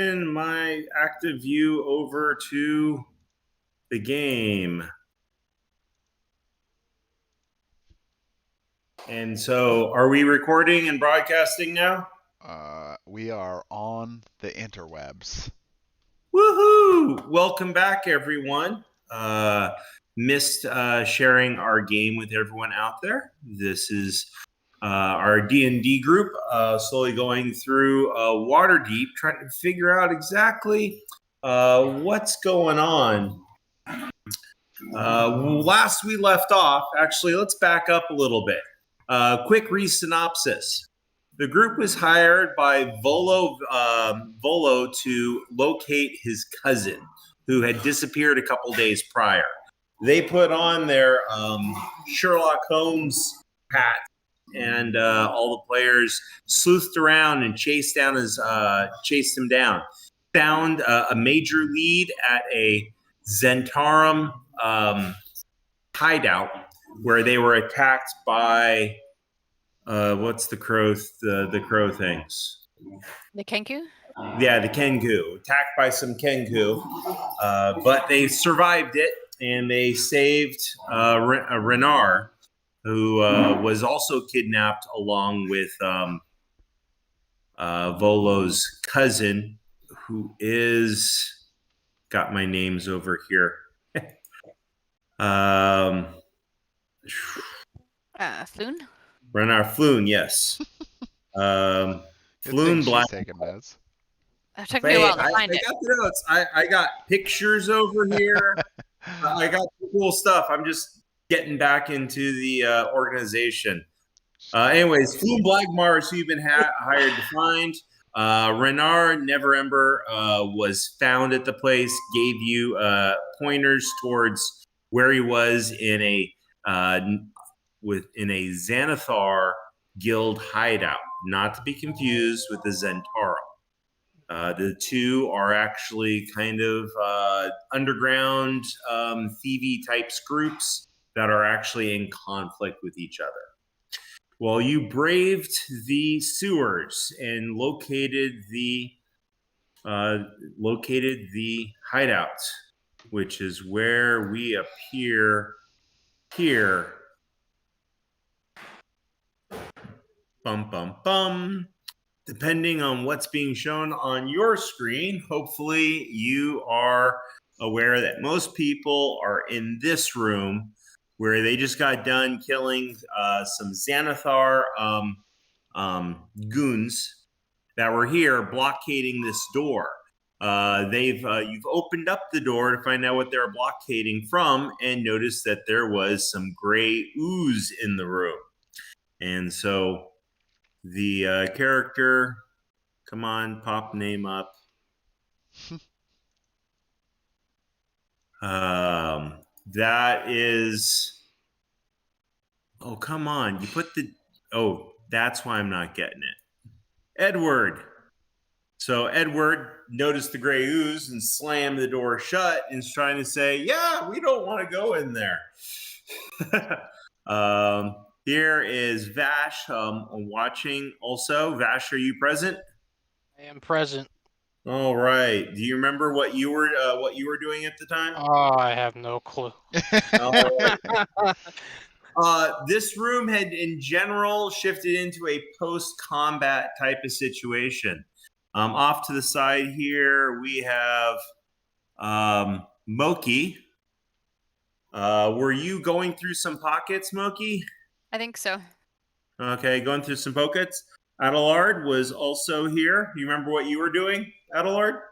my active view over to the game. And so, are we recording and broadcasting now? We are on the interwebs. Woohoo! Welcome back, everyone. Missed sharing our game with everyone out there. This is our D&D group slowly going through Waterdeep, trying to figure out exactly what's going on. Last we left off, actually, let's back up a little bit. Quick re-synopsis. The group was hired by Volo to locate his cousin, who had disappeared a couple days prior. They put on their Sherlock Holmes hat, and all the players sleuthed around and chased him down. Found a major lead at a Zentarum hideout where they were attacked by what's the crow things? The Kenku? Yeah, the Kenku. Attacked by some Kenku, but they survived it, and they saved Renard, who was also kidnapped along with Volo's cousin, who is got my names over here. Floon? Renard Floon, yes. Floon Black. Taking notes. It took me a while to find it. I got the notes. I got pictures over here. I got cool stuff. I'm just getting back into the organization. Anyways, Floon Blackmar is who you've been hired to find. Renard Neverember was found at the place, gave you pointers towards where he was in a Xanathar guild hideout, not to be confused with the Zentarum. The two are actually kind of underground thievy types groups that are actually in conflict with each other. Well, you braved the sewers and located the hideout, which is where we appear here. Bum, bum, bum. Depending on what's being shown on your screen, hopefully you are aware that most people are in this room where they just got done killing some Xanathar goons that were here blockading this door. You've opened up the door to find out what they're blockading from, and noticed that there was some gray ooze in the room. And so the character, come on, pop name up. That is, oh, come on. You put that's why I'm not getting it. Edward. So Edward noticed the gray ooze and slammed the door shut and is trying to say, yeah, we don't want to go in there. Here is Vash watching also. Vash, are you present? I am present. All right. Do you remember what you were doing at the time? Oh, I have no clue. This room had, in general, shifted into a post-combat type of situation. Off to the side here, we have Moki. Were you going through some pockets, Moki? I think so. Okay, going through some pockets. Adelard was also here. You remember what you were doing, Adelard?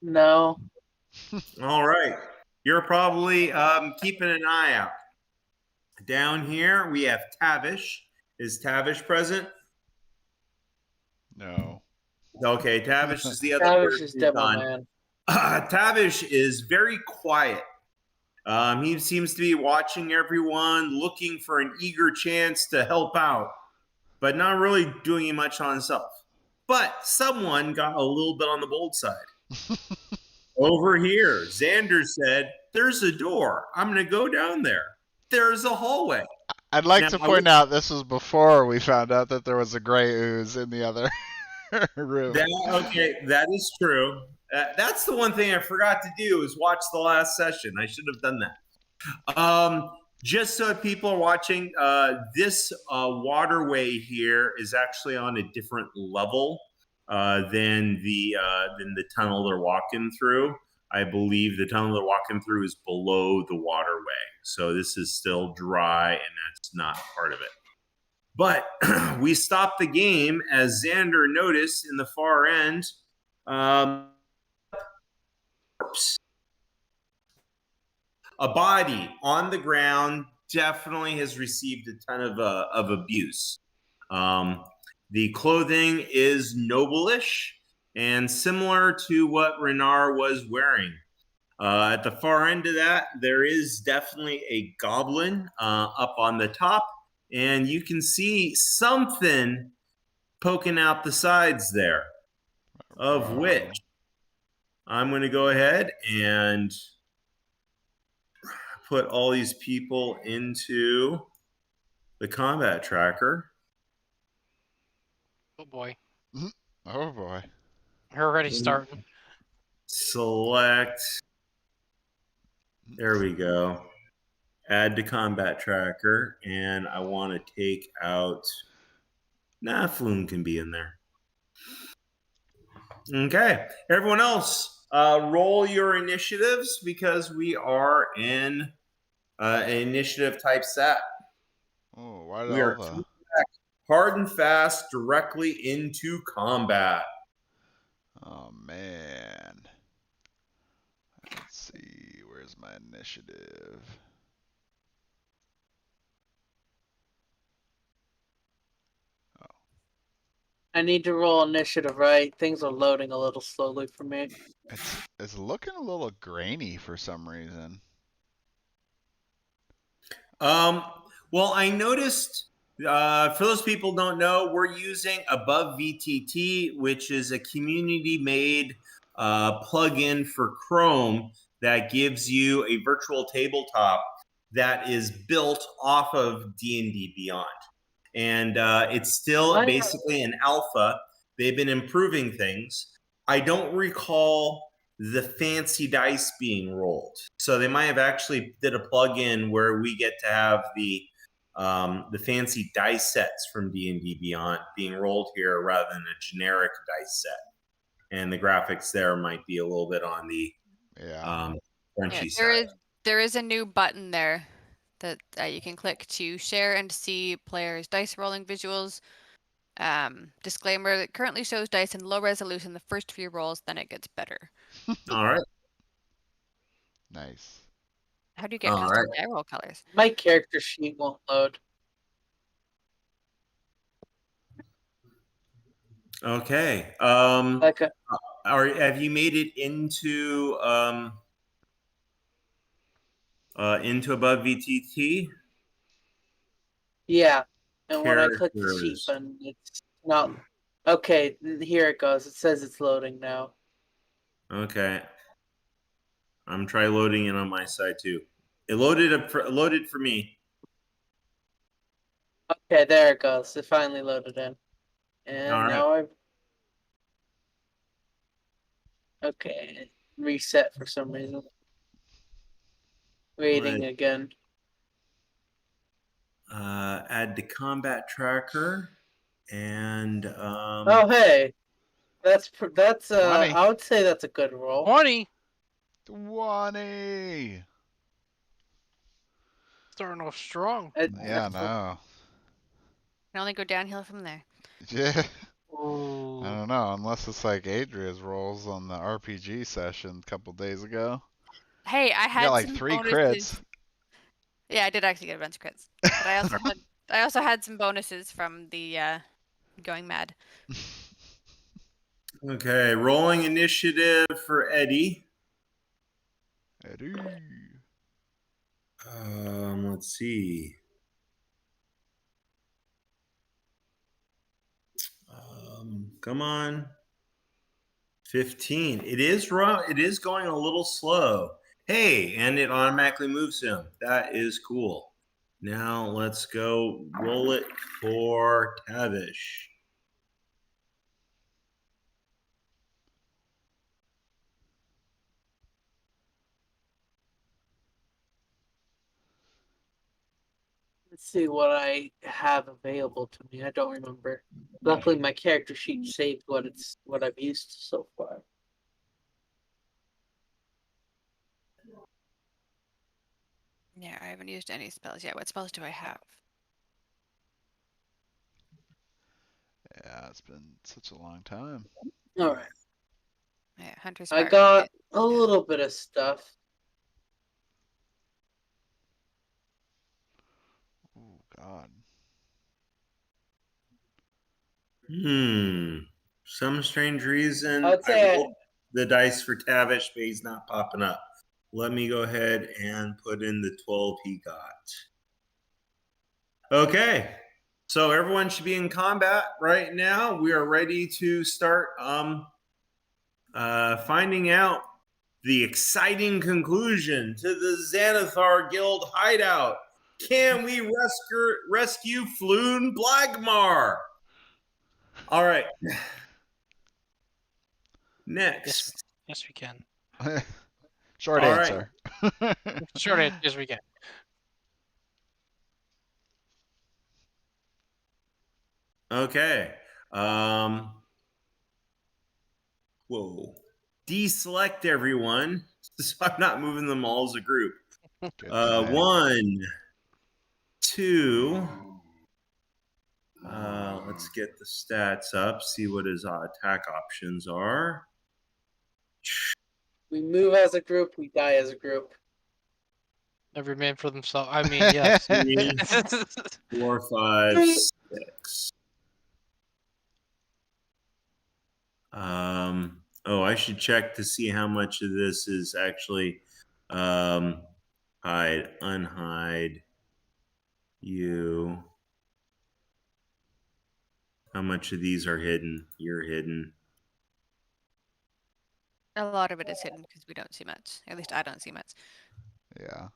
No. All right. You're probably keeping an eye out. Down here, we have Tavish. Is Tavish present? No. Okay, Tavish is the other Tavish person is Devil Man. Tavish is very quiet. He seems to be watching everyone, looking for an eager chance to help out, but not really doing much on himself. But someone got a little bit on the bold side. Over here, Xander said, there's a door. I'm going to go down there. There's a hallway. I'd like to point out this was before we found out that there was a gray ooze in the other room. That is true. That's the one thing I forgot to do is watch the last session. I should have done that. Just so people are watching, this waterway here is actually on a different level than the tunnel they're walking through. I believe the tunnel they're walking through is below the waterway, so this is still dry, and that's not part of it. But we stopped the game as Xander noticed in the far end. A body on the ground definitely has received a ton of abuse. The clothing is noble-ish and similar to what Renar was wearing. At the far end of that, there is definitely a goblin up on the top, and you can see something poking out the sides there, of which I'm going to go ahead and put all these people into the combat tracker. Oh boy. Oh boy. We're already starting. Select. There we go. Add to combat tracker, and I want to take out. Floon can be in there. Okay, everyone else, roll your initiatives because we are in an initiative type set. Oh, why did We are hard and fast directly into combat. Oh man. Let's see, where's my initiative? I need to roll initiative, right? Things are loading a little slowly for me. It's looking a little grainy for some reason. Well, I noticed, for those people who don't know, we're using Above VTT, which is a community-made plugin for Chrome that gives you a virtual tabletop that is built off of D&D Beyond. And it's still basically an alpha. They've been improving things. I don't recall the fancy dice being rolled. So they might have actually did a plugin where we get to have the fancy dice sets from D&D Beyond being rolled here rather than a generic dice set. And the graphics there might be a little bit on the crunchy side. There is a new button there that you can click to share and see players' dice rolling visuals. Disclaimer, that currently shows dice in low resolution the first few rolls, then it gets better. All right. Nice. How do you get custom die roll colors? My character sheet won't load. Okay. Have you made it into Above VTT? Yeah. And when I click the sheet button, it's not. Okay, here it goes. It says it's loading now. Okay. I'm try loading it on my side too. It loaded for me. Okay, there it goes. It finally loaded in. And now I've. Okay, reset for some reason. Waiting again. Add to combat tracker, and oh hey, that's 20. I would say that's a good roll. 20. Starting off strong. Yeah, no. Can only go downhill from there. Yeah. Ooh. I don't know, unless it's like Adria's rolls on the RPG session a couple days ago. Hey, I had like some 3 bonuses. crits. Yeah, I did actually get a bunch of crits. But I also had some bonuses from the going mad. Okay, rolling initiative for Eddie. Eddie. Let's see. Come on. 15. It is going a little slow. Hey, and it automatically moves him. That is cool. Now let's go roll it for Tavish. see what I have available to me. I don't remember. Luckily, my character sheet saved what I've used so far. Yeah, I haven't used any spells yet. What spells do I have? Yeah, it's been such a long time. All right. Yeah, Hunter's I Mark. got a little bit of stuff. Oh God. Some strange reason, I'd I say rolled the dice for Tavish, but he's not popping up. Let me go ahead and put in the 12 he got. Okay. So everyone should be in combat right now. We are ready to start finding out the exciting conclusion to the Xanathar Guild hideout. Can we rescue Floon Blagmar? All right. Next. Yes, we can. Short All right. answer. Short answer, yes, we can. Okay. Whoa. Deselect everyone. So I'm not moving them all as a group. Good plan. 1, 2. Let's get the stats up, see what his attack options are. we move as a group, we die as a group. Every man for themselves. I mean, yes. 3, 4, 5, 6. I should check to see how much of this is actually hide, unhide, you. How much of these are hidden? You're hidden. A lot of it is hidden because we don't see much. At least I don't see much. Yeah.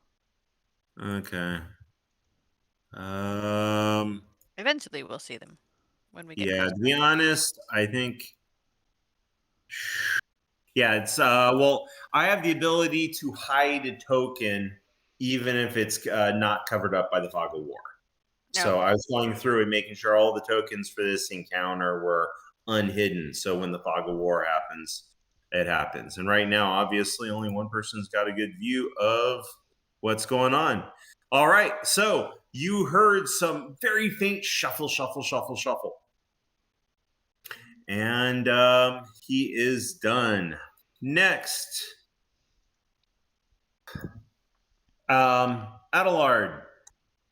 Okay. Eventually, we'll see them when we get. Yeah, closer. to be honest, I think. Yeah, it's well, I have the ability to hide a token even if it's not covered up by the fog of war. So Okay. I was going through and making sure all the tokens for this encounter were unhidden. So when the fog of war happens, it happens. And right now, obviously, only one person's got a good view of what's going on. All right. So you heard some very faint shuffle, shuffle, shuffle, shuffle. And he is done. Next. Adelard,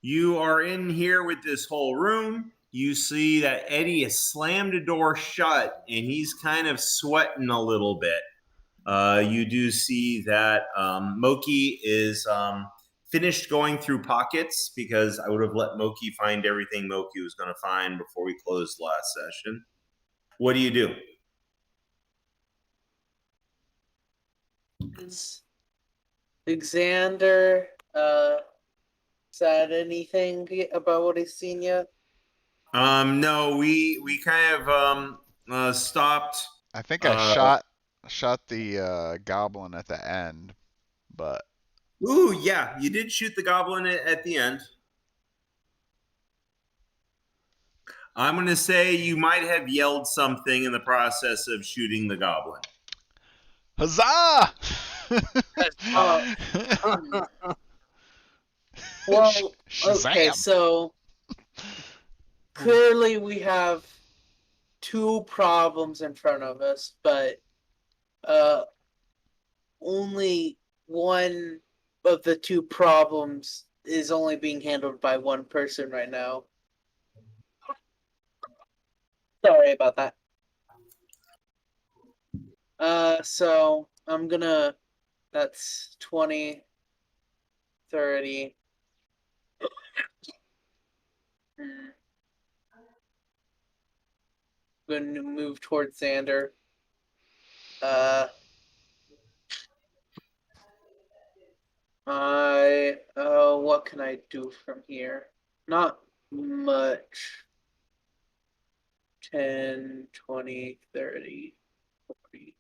you are in here with this whole room. You see that Eddie has slammed a door shut and he's kind of sweating a little bit. You do see that Moki is finished going through pockets because I would have let Moki find everything Moki was going to find before we closed last session. What do you do? Is Xander said anything about what he's seen yet? No, we kind of stopped. I think I shot the goblin at the end, but Ooh, yeah, you did shoot the goblin at the end. I'm going to say you might have yelled something in the process of shooting the goblin. huzzah! Well, Shazam! okay, so clearly we have two problems in front of us, but only one of the two problems is only being handled by one person right now. Sorry about that. So I'm gonna, that's 20, 30. I'm gonna move towards Xander. What can I do from here? Not much. 10, 20, 30, 40.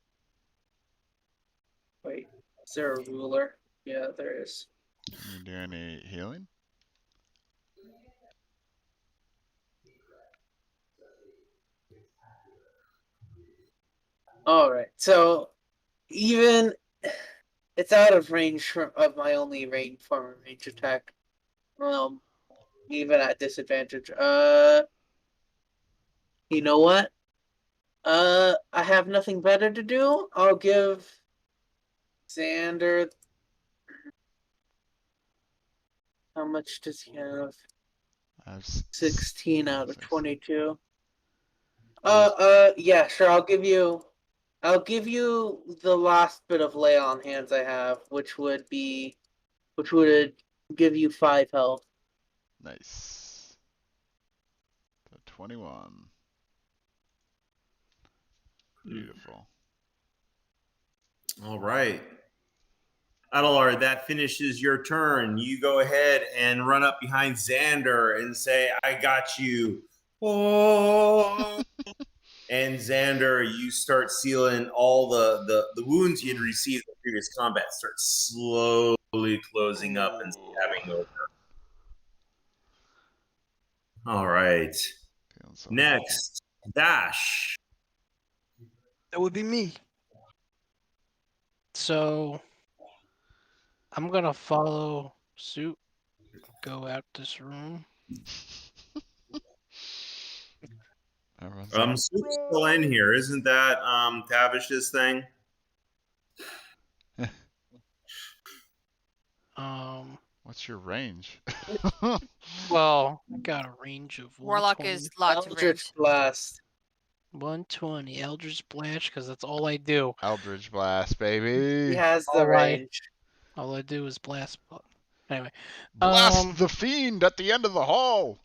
Wait, is there a ruler? Yeah, there is. You do any healing? All right. So even it's out of range of my only form of range attack. Even at disadvantage. You know what? I have nothing better to do. I'll give Xander. How much does he have? I have 16 out of 6. 22. Yeah, sure. I'll give you the last bit of lay on hands I have, which would give you 5 health. Nice. So 21. Beautiful. All right. Adelard, that finishes your turn. You go ahead and run up behind Xander and say, I got you. Oh. And Xander, you start sealing all the wounds you had received in previous combat, start slowly closing up and stabbing over. All right. Feeling so Next, Dash. That would be me. So I'm gonna follow suit. Go out this room. Everyone's like, Soup's still in here. Isn't that Tavish's thing? what's your range? Well, I got a range of Warlock 120. is lots of range. Eldritch Blast. 120 Eldritch Blast, because that's all I do. Eldritch Blast, He baby. has the All right. range. All I do is blast. Anyway, Blast the fiend at the end of the hall.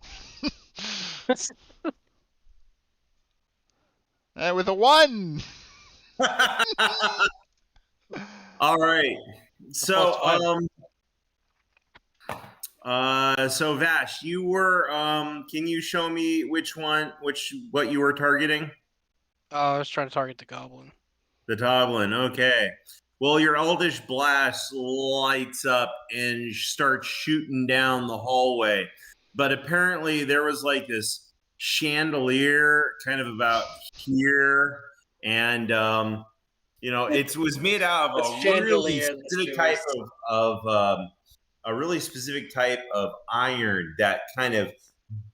And with a 1. All right. So, so Vash, you were can you show me what you were targeting? I was trying to target the goblin. The Toblin, okay. Well, your Eldritch Blast lights up and starts shooting down the hallway. But apparently there was like this chandelier kind of about here. And, it was made out of It's a really chandelier in the specific type sewers. of a really specific type of iron that kind of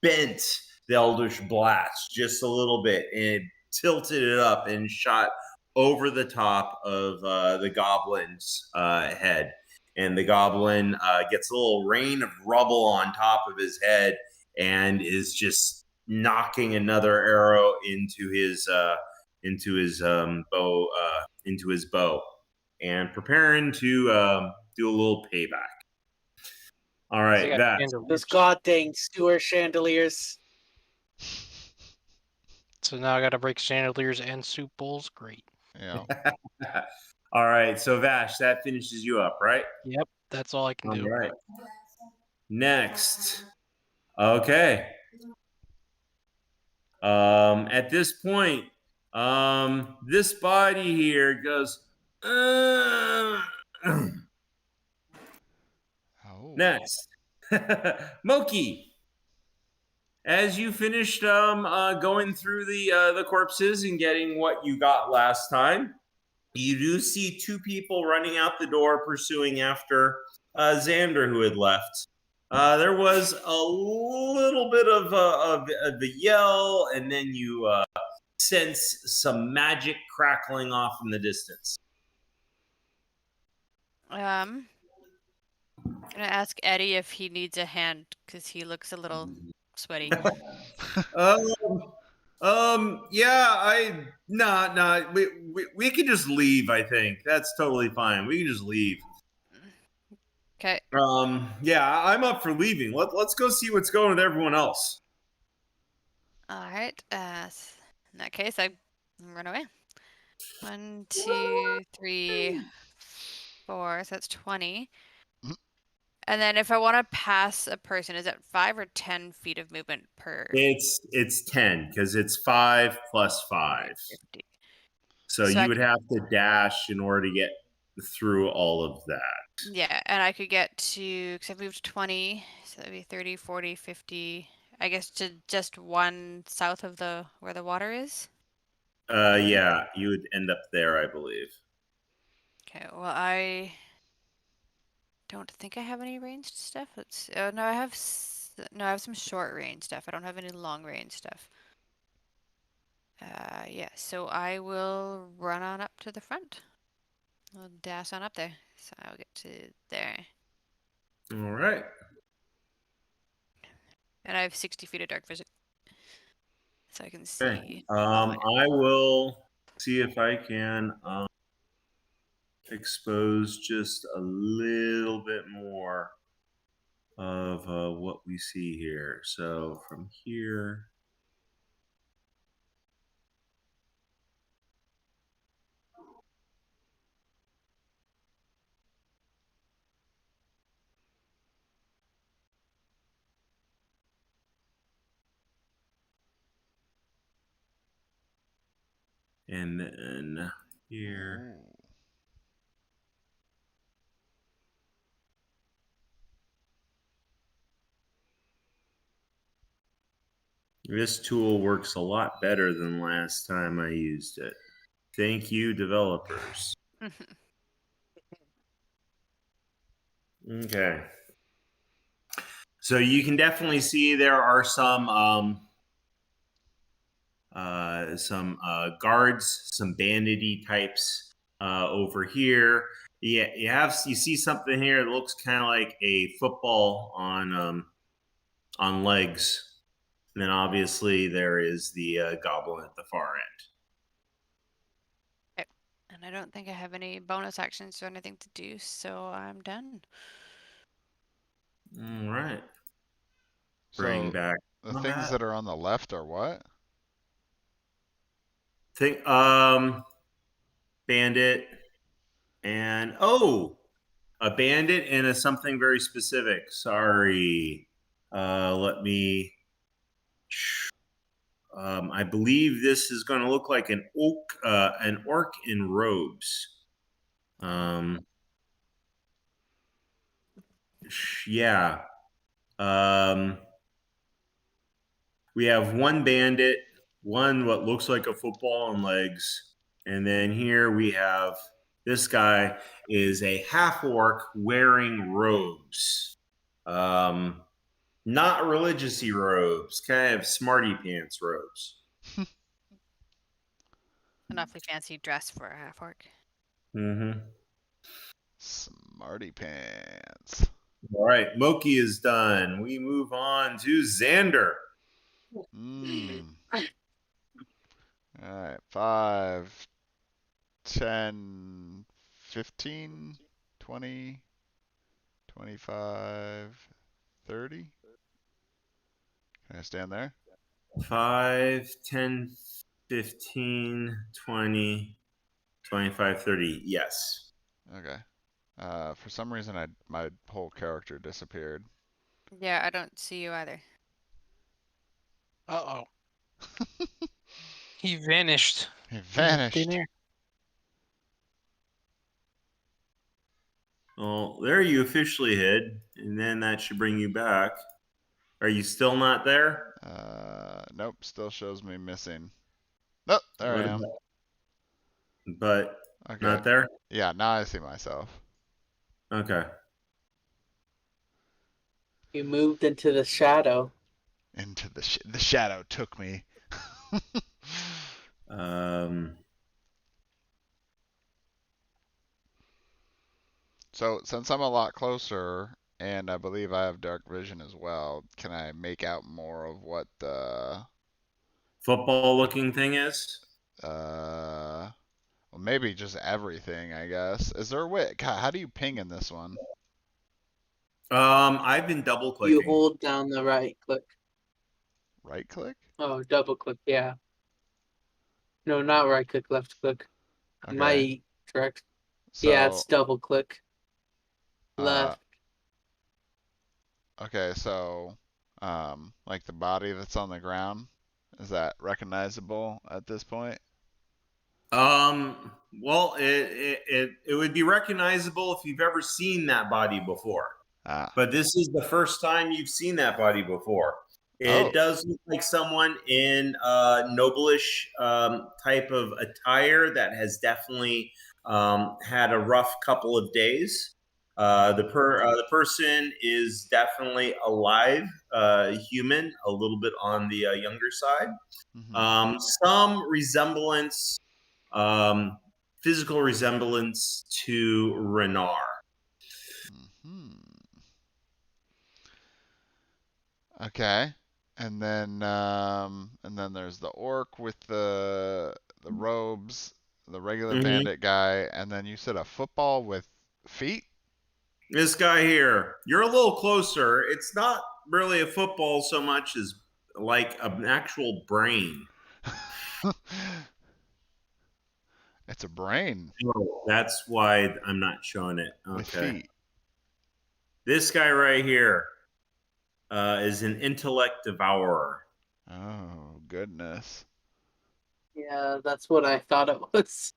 bent the Eldritch Blast just a little bit and tilted it up and shot over the top of the goblin's head. And the goblin gets a little rain of rubble on top of his head and is just knocking another arrow into his bow and preparing to do a little payback. All right, that. Those goddamn sewer chandeliers. So now I gotta break chandeliers and soup bowls. Great. Yeah. All right, so Vash, that finishes you up, right? Yep, that's all I can do. All right. Next. Okay. At this point, this body here goes. Next, Moki. As you finished going through the corpses and getting what you got last time, you do see 2 people running out the door pursuing after Xander, who had left. There was a little bit of a yell, and then you sense some magic crackling off in the distance. Gonna ask Eddie if he needs a hand because he looks a little sweaty. Yeah, we can just leave. I think that's totally fine. We can just leave. Okay. Yeah, I'm up for leaving. Let's go see what's going with everyone else. All right. In that case, I run away. 1, 2, 3, 4. So that's 20. Mhm. And then if I want to pass a person, is it 5 or 10 feet of movement per? It's 10 because it's 5 plus 5. 50. So you would have to dash in order to get through all of that. Yeah, and I could get to, because I've moved 20, so that'd be 30, 40, 50, I guess to just one south of where the water is. Yeah, you would end up there, I believe. Okay, well, I don't think I have any ranged stuff. Let's. Oh no, I have. No, I have some short range stuff. I don't have any long range stuff. Yeah. So I will run on up to the front. I'll dash on up there. So I'll get to there. All right. And I have 60 feet of dark vision, so I can see. Okay. I will see if I can expose just a little bit more of what we see here. So from here. And then here. Ooh. This tool works a lot better than last time I used it. Thank you, developers. Okay. So you can definitely see there are some guards, some bandity types over here. Yeah, you see something here that looks kind of like a football on legs. And then obviously there is the goblin at the far end. And I don't think I have any bonus actions or anything to do, so I'm done. All right. So Bring back the things that are on the left are what? Bandit and a bandit and a something very specific. Sorry. Let me. I believe this is going to look like an orc in robes. Yeah. We have one bandit, one what looks like a football on legs, and then here we have this guy is a half orc wearing robes. Not religious-y robes, kind of smarty pants robes. An awfully fancy dress for a half orc. Mm-hmm. Smarty pants. All right, Moki is done. We move on to Xander. All right, 5, 10, 15, 20, 25, 30. Can I stand there? 5, 10, 15, 20, 25, 30. Yes. Okay. For some reason, my whole character disappeared. Yeah, I don't see you either. Uh-oh. He vanished. He vanished. Thin air. Well, there you officially hid, and then that should bring you back. Are you still not there? Nope. Still shows me missing. Nope. There I am. But Okay. not there? Yeah. Now I see myself. Okay. You moved into the shadow. Into the shadow took me. So since I'm a lot closer, and I believe I have dark vision as well, can I make out more of what the football-looking thing is? Well, maybe just everything, I guess. Is there a way? God, how do you ping in this one? I've been double clicking. You hold down the right click. Right click? Oh, double click, yeah. No, not right click, left click. Okay. My correct. So, yeah, it's double click. Left. Okay, so like the body that's on the ground, is that recognizable at this point? Well, it would be recognizable if you've ever seen that body before. Ah. But this is the first time you've seen that body before. It Oh. does look like someone in noblish type of attire that has definitely had a rough couple of days. The person is definitely alive, human, a little bit on the younger side. Mhm. Some resemblance, physical resemblance to Renar. Mhm. Okay. And then there's the orc with the robes, the regular Mhm. bandit guy, and then you said a football with feet? This guy here, you're a little closer. It's not really a football so much as like an actual brain. It's a brain Oh, that's why I'm not showing it. with Okay. feet. This guy right here is an Intellect Devourer. Oh, goodness. Yeah, that's what I thought it was.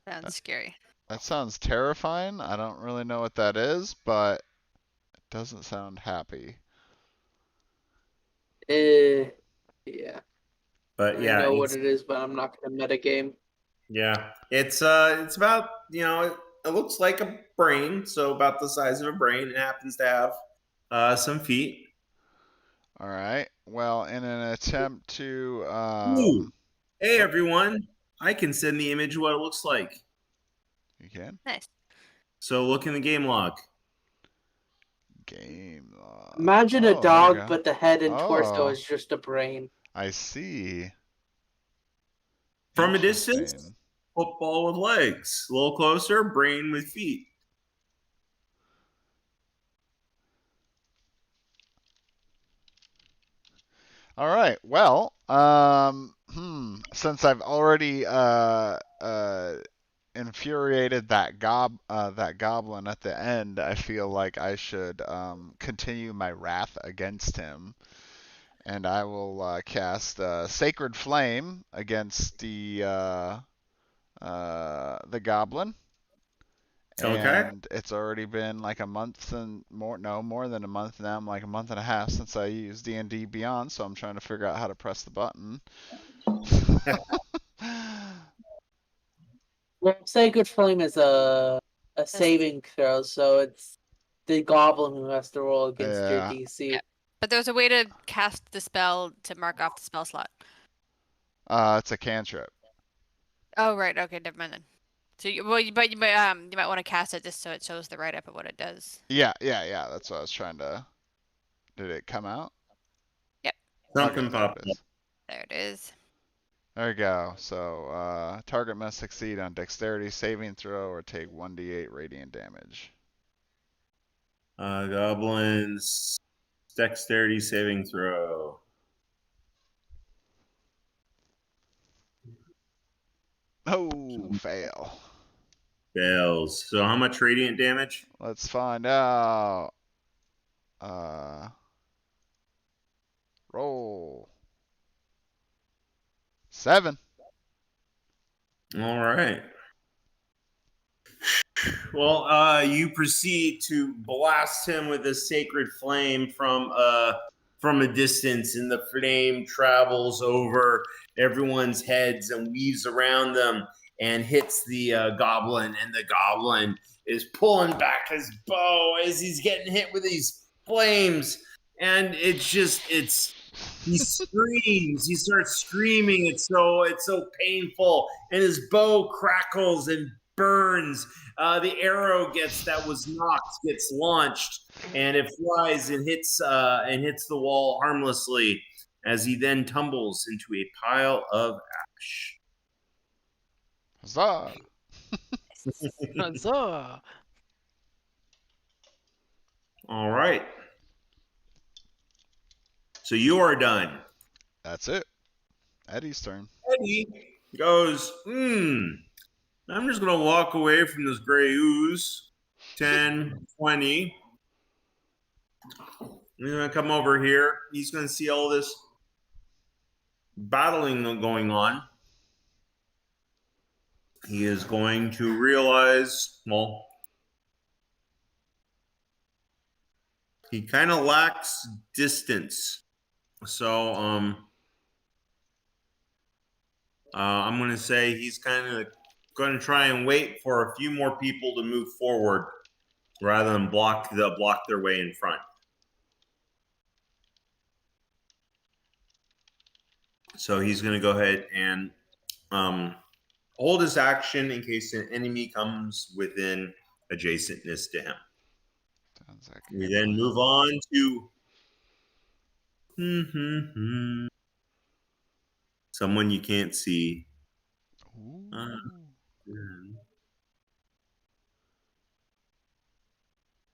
Sounds scary. That sounds terrifying. I don't really know what that is, but it doesn't sound happy. Yeah, But I yeah, know what it is, but I'm not gonna metagame. it's about it looks like a brain, so about the size of a brain. It happens to have some feet. All right. Well, in an attempt to Ooh. Hey oh, everyone, I can send the image of what it looks like. you can Nice. So look in the game log. game log. Imagine a Oh, there we dog, go. but the head and torso Oh, is just a brain. I see. From a distance, Interesting. football with legs. A little closer, brain with feet. All right. Well, since I've already infuriated that goblin at the end, I feel like I should continue my wrath against him, and I will cast Sacred Flame against the goblin. Okay. And it's already been like a month and more than a month now. I'm like a month and a half since I used D&D Beyond, so I'm trying to figure out how to press the button. Well, Sacred Flame is a saving throw, so it's the goblin who has to roll against your Yeah. DC. Yeah. But there's a way to cast the spell to mark off the spell slot. It's a cantrip. Oh, right. Okay, never mind then. So, you might want to cast it just so it shows the write-up of what it does. Yeah. That's what I was trying to. Did it come out? Yep. Something Okay, there popped it up. is. There it is. There we go. So, target must succeed on dexterity saving throw or take 1d8 radiant damage. Goblins, dexterity saving throw. Oh, fail. Fails. So how much radiant damage? Let's find out. Roll. 7. All right. Well, you proceed to blast him with a sacred flame from a distance, and the flame travels over everyone's heads and weaves around them and hits the goblin, and the goblin is pulling back his bow as he's getting hit with these flames, and it's he screams. He starts screaming. It's so painful, and his bow crackles and burns. The arrow gets launched, and it flies and hits the wall harmlessly as he then tumbles into a pile of ash. Huzzah. So, All right. So you are done. That's it. Eddie's turn. Eddie goes, I'm just going to walk away from this gray ooze. 10, 20. He's going to come over here. He's going to see all this battling going on. He is going to realize, well, he kind of lacks distance So I'm going to say he's kind of going to try and wait for a few more people to move forward rather than block their way in front. So he's going to go ahead and hold his action in case an enemy comes within adjacentness to him. Sounds like a We good then plan. move on to someone you can't see. Ooh.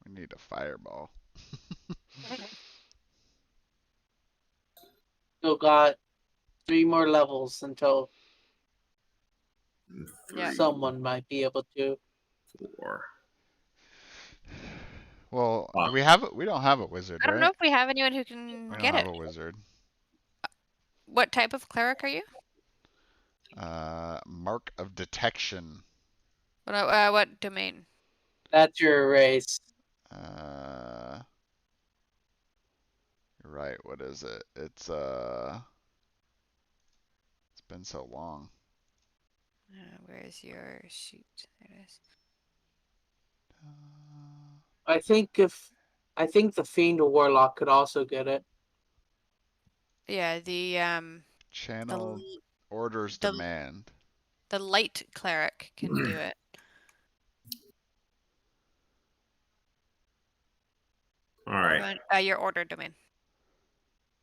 We need a fireball. Still got 3 more levels until Yeah. someone might be able to. 4. Well, Wow. we don't have a wizard, I don't right? know if we have anyone who can We don't get have it. a wizard. What type of cleric are you? Mark of detection. What domain? That's your race. You're right. What is it? It's been so long. Where's your sheet? There it is. I think the Fiend or Warlock could also get it. Yeah, Channel orders the- demand. the light cleric can do it. All right. Your order domain.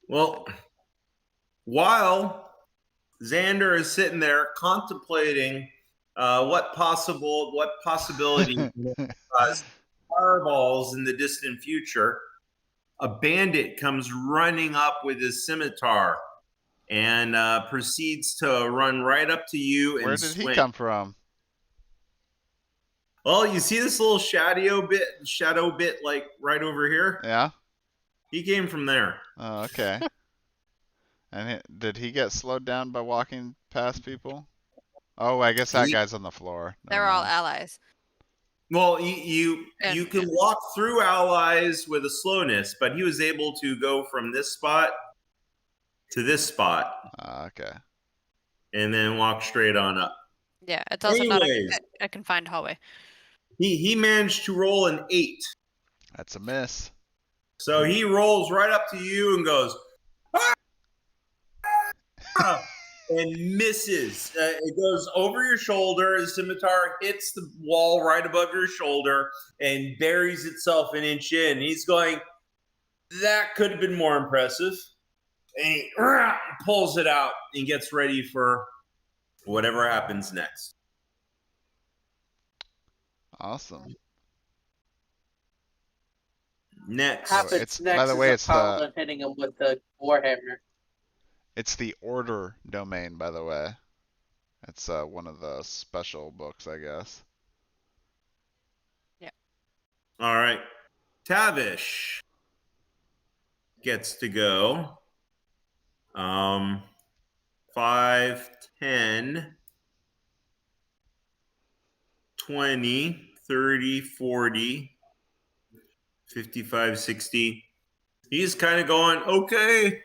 Well, while Xander is sitting there contemplating what possibility fireballs in the distant future, a bandit comes running up with his scimitar and proceeds to run right up to you and Where did he swing. come from? Well, you see this little shadow bit like right over here? Yeah. He came from there. Oh, okay. And did he get slowed down by walking past people? Oh, I guess that guy's on the floor. Never They're all mind. allies. Well, you can walk through allies with a slowness, but he was able to go from this spot to this spot Okay. and then walk straight on up. Yeah, it's also not Anyways. a confined hallway. He managed to roll an 8. That's a miss. So he rolls right up to you and goes, "Ah!" and misses. It goes over your shoulder. The scimitar hits the wall right above your shoulder and buries itself an inch in. He's going, that could have been more impressive. And he pulls it out and gets ready for whatever happens next. Awesome. Next. Happens next by the way, is it's a paladin hitting him with the warhammer. It's the order domain, by the way. It's one of the special books, I guess. Yeah. All right. Tavish gets to go. 5, 10, 20, 30, 40, 55, 60. He's kind of going, okay,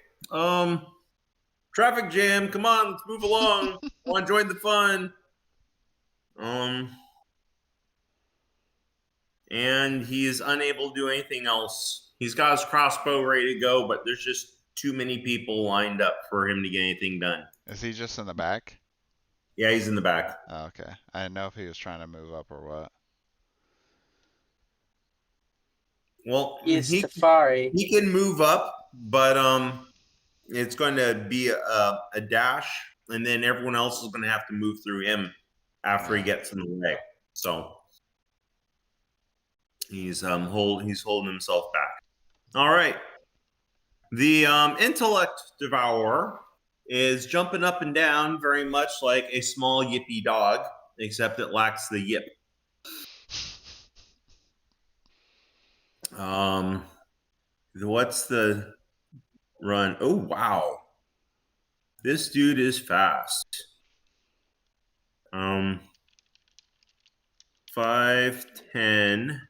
traffic jam, come on, let's move along. I want to join the fun. And he is unable to do anything else. He's got his crossbow ready to go, but there's just too many people lined up for him to get anything done. Is he just in the back? Yeah, he's in the back. Oh, okay. I didn't know if he was trying to move up or what. Well, He's he Tafari. can move up, but it's going to be a dash, and then everyone else is going to have to move through him after he gets in the way. So he's holding himself back. All right. The Intellect Devourer is jumping up and down very much like a small yippy dog, except it lacks the yip. What's the run? Oh, wow. This dude is fast. 5, 10,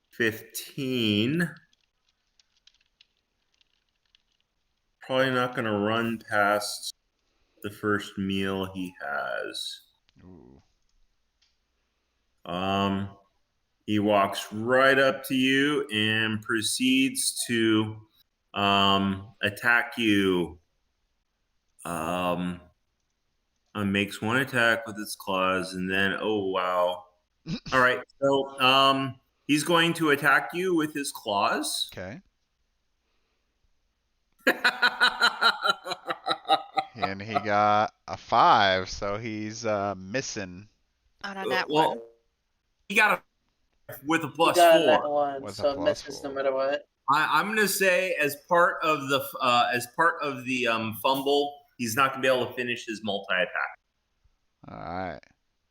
15, probably not going to run past the first meal he has. Ooh. He walks right up to you and proceeds to attack you. Makes one attack with its claws, and then oh wow! All right, so he's going to attack you with his claws. Okay. And he got a 5, so he's missing On a nat well, one. he got a with a You plus got 4. that one, with a so it plus misses 4. no matter what. I'm gonna say as part of the fumble, he's not gonna be able to finish his multi attack. All right.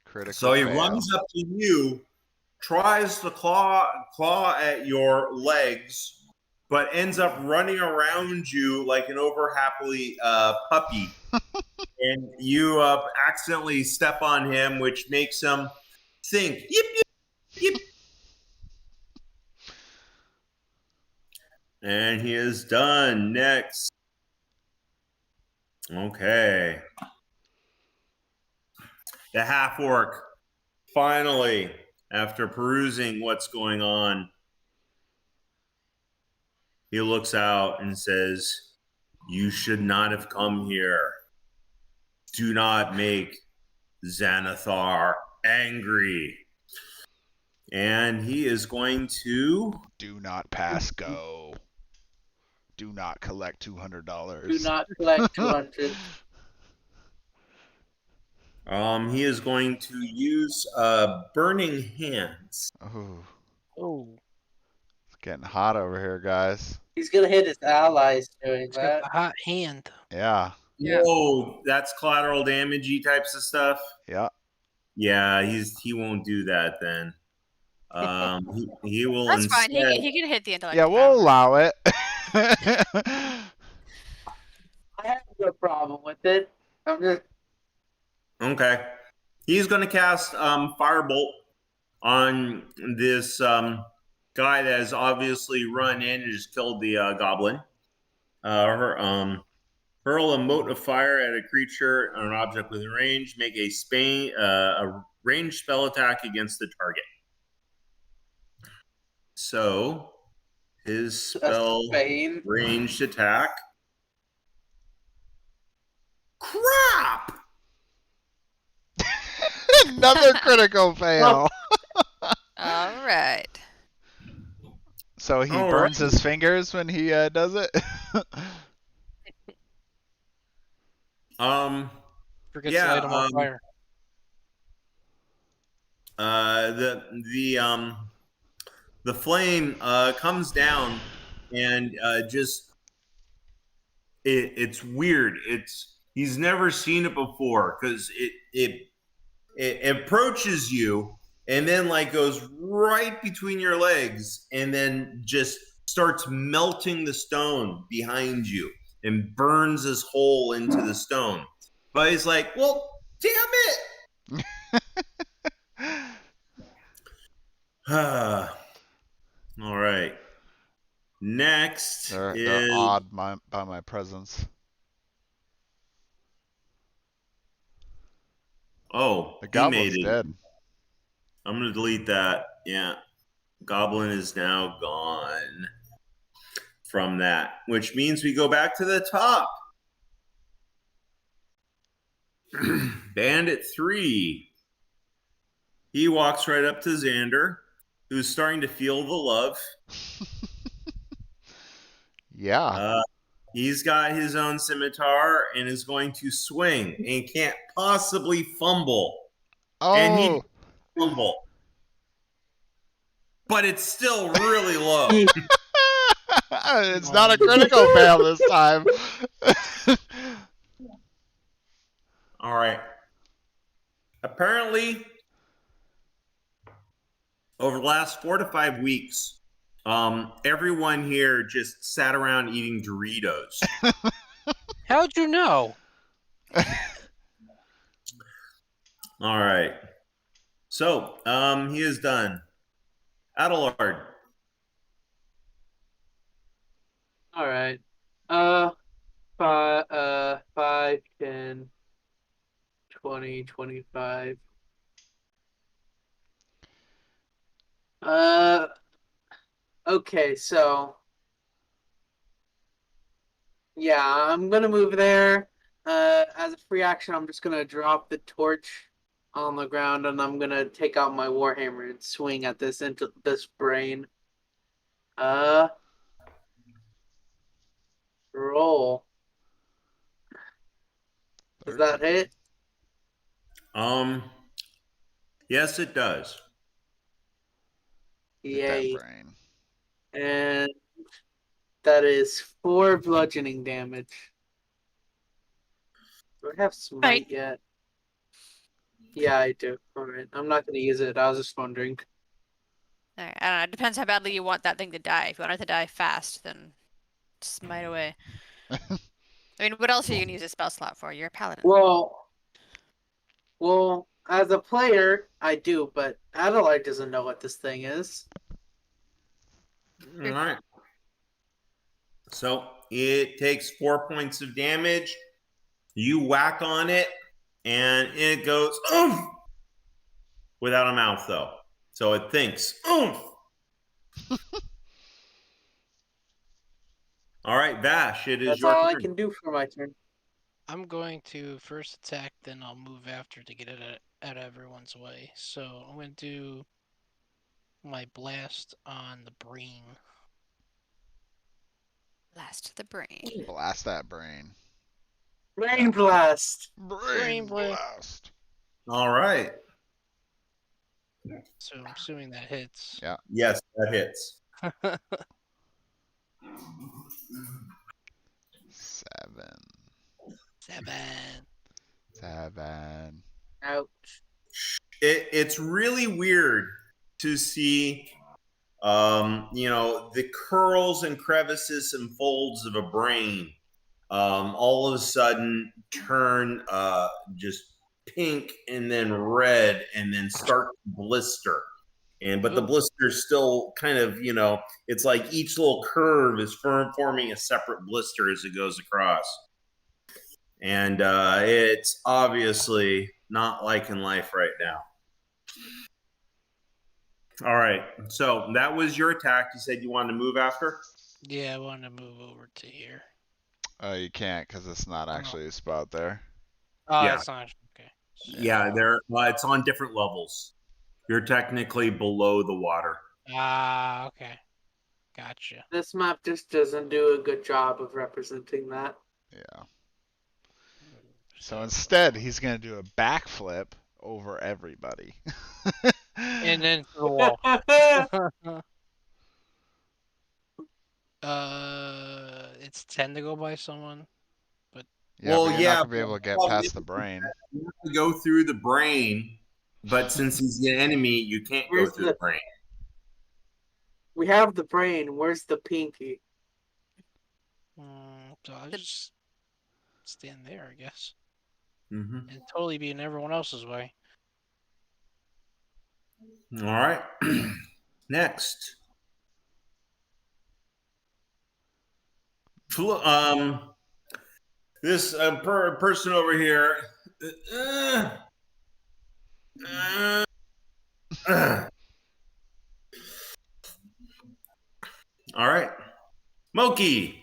Critical So he fail. runs up to you, tries to claw at your legs, but ends up running around you like an over happily puppy, and you accidentally step on him, which makes him think yip yip yip. And he is done. Next. Okay. The half orc, finally, after perusing what's going on, he looks out and says, "You should not have come here. Do not make Xanathar angry." And he is going to... Do not pass go. Do not collect $200. Do not collect 200. He is going to use Burning Hands. Oh, Oh, it's getting hot over here, guys. He's gonna hit his allies doing it's got that. the hot hand. Yeah. Yeah. Whoa, that's collateral damage-y types of stuff. Yeah. Yeah, he won't do that then. He will That's instead... fine. He can hit the intellect. Yeah, we'll Devourer. allow it. I have no problem with it. I'm just Okay. He's going to cast Firebolt on this guy that has obviously run in and just killed the goblin. Hurl a mote of fire at a creature or an object within range. Make a ranged spell attack against the target. So, his spell Spain. ranged attack. Crap! Another critical fail. All right. So he All burns right. his fingers when he does it? Forgets Yeah, to light him on fire. The flame comes down and just it's weird. He's never seen it before because it approaches you and then like goes right between your legs and then just starts melting the stone behind you and burns this hole into the stone. But he's like, well, damn it. All right. Next They're is awed by my presence. oh, The he goblin's made it. dead. I'm gonna delete that. Yeah, goblin is now gone from that, which means we go back to the top. Bandit 3. He walks right up to Xander, who's starting to feel the love. Yeah. He's got his own scimitar and is going to swing and can't possibly fumble. And he Oh, fumble. But it's still really low. it's not a critical fail this time. All right. Apparently, over the last 4 to 5 weeks, everyone here just sat around eating Doritos. How'd you know? All right. So, he is done. Adelard. All right. 5, 10, 20, 25. Okay, so yeah, I'm gonna move there. As a free action, I'm just gonna drop the torch on the ground, and I'm gonna take out my warhammer and swing at this into this brain. Uh, roll. Does that 13. hit? Yes, it does. Hit that Yay! brain. And that is 4 bludgeoning damage. Do I have smite Right. yet? Yeah, I do. Alright, I'm not gonna use it. I was just wondering. Alright, I don't know. It depends how badly you want that thing to die. If you want it to die fast, then smite away. I mean, what else are you gonna use a spell slot for? You're a paladin. Well, as a player, I do, but Adelaide doesn't know what this thing is. All right. So it takes 4 points of damage. You whack on it, and it goes oomph without a mouth, though. So it thinks oomph. All right, Vash, it is That's your all I turn. can do for my turn. I'm going to first attack, then I'll move after to get it out of everyone's way. So I'm going to do my blast on the brain. Blast the brain. Blast that brain. Brain blast. Brain blast. blast. All right. So I'm assuming that hits. Yeah. Yes, that hits. 7. 7. Ouch. It's really weird to see, the curls and crevices and folds of a brain all of a sudden turn just pink and then red and then start to blister. But the Ooh. blister's still kind of, it's like each little curve is forming a separate blister as it goes across. And it's obviously not liking life right now. All right. So that was your attack. You said you wanted to move after? Yeah, I want to move over to here. You can't because it's not actually a spot there. Oh, Yeah. that's not okay. Yeah, it's on different levels. You're technically below the water. Ah, okay. Gotcha. This map just doesn't do a good job of representing that. Yeah. So instead, he's going to do a backflip over everybody. And then to the wall. It's 10 to go by someone. Yeah, Well, but you're yeah, not going to be able to get well, past the brain. You have to go through the brain, but since he's the enemy, you can't go Where's through the- the brain. We have the brain. Where's the pinky? So I'll just stand there, I guess. Mm-hmm. And totally be in everyone else's way. All right. Next. This person over here. All right. Moki.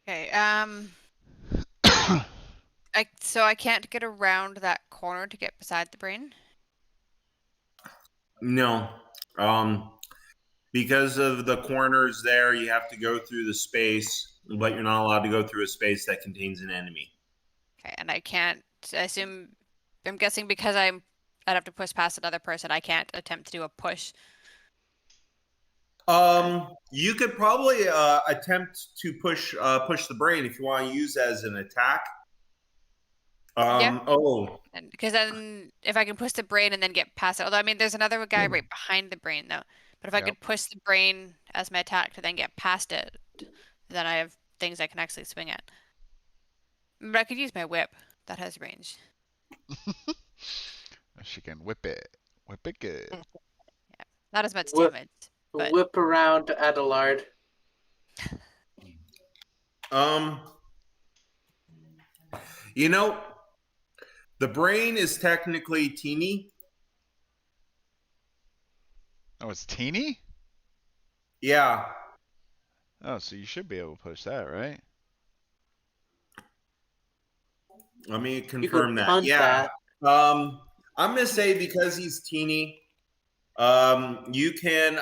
Okay, so I can't get around that corner to get beside the brain? No. Because of the corners there, you have to go through the space, but you're not allowed to go through a space that contains an enemy. Okay, and I can't, I'm guessing because I'd have to push past another person, I can't attempt to do a push. You could probably attempt to push the brain if you want to use as an attack. Yeah. Oh. And because then if I can push the brain and then get past it, although I mean there's another guy right behind the brain though. But if I could push the brain as my attack to then get past it, then I have things I can actually swing at. But I could use my whip. That has range. She can whip it. Whip it good. Yeah. Not as much Whip. damage. But... Whip around Adelard. You know, the brain is technically teeny. Oh, it's teeny? Yeah. Oh, so you should be able to push that, right? Let me You confirm could that. punt Yeah. that. I'm gonna say because he's teeny, you can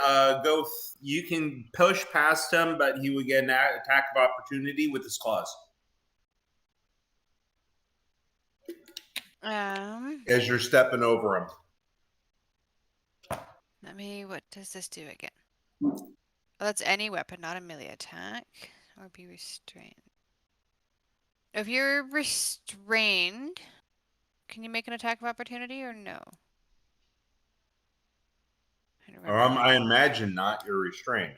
you can push past him, but he would get an attack of opportunity with his claws as you're stepping over him. What does this do again? Oh, that's any weapon, not a melee attack. Or be restrained. If you're restrained, can you make an attack of opportunity or no? I imagine not. You're restrained.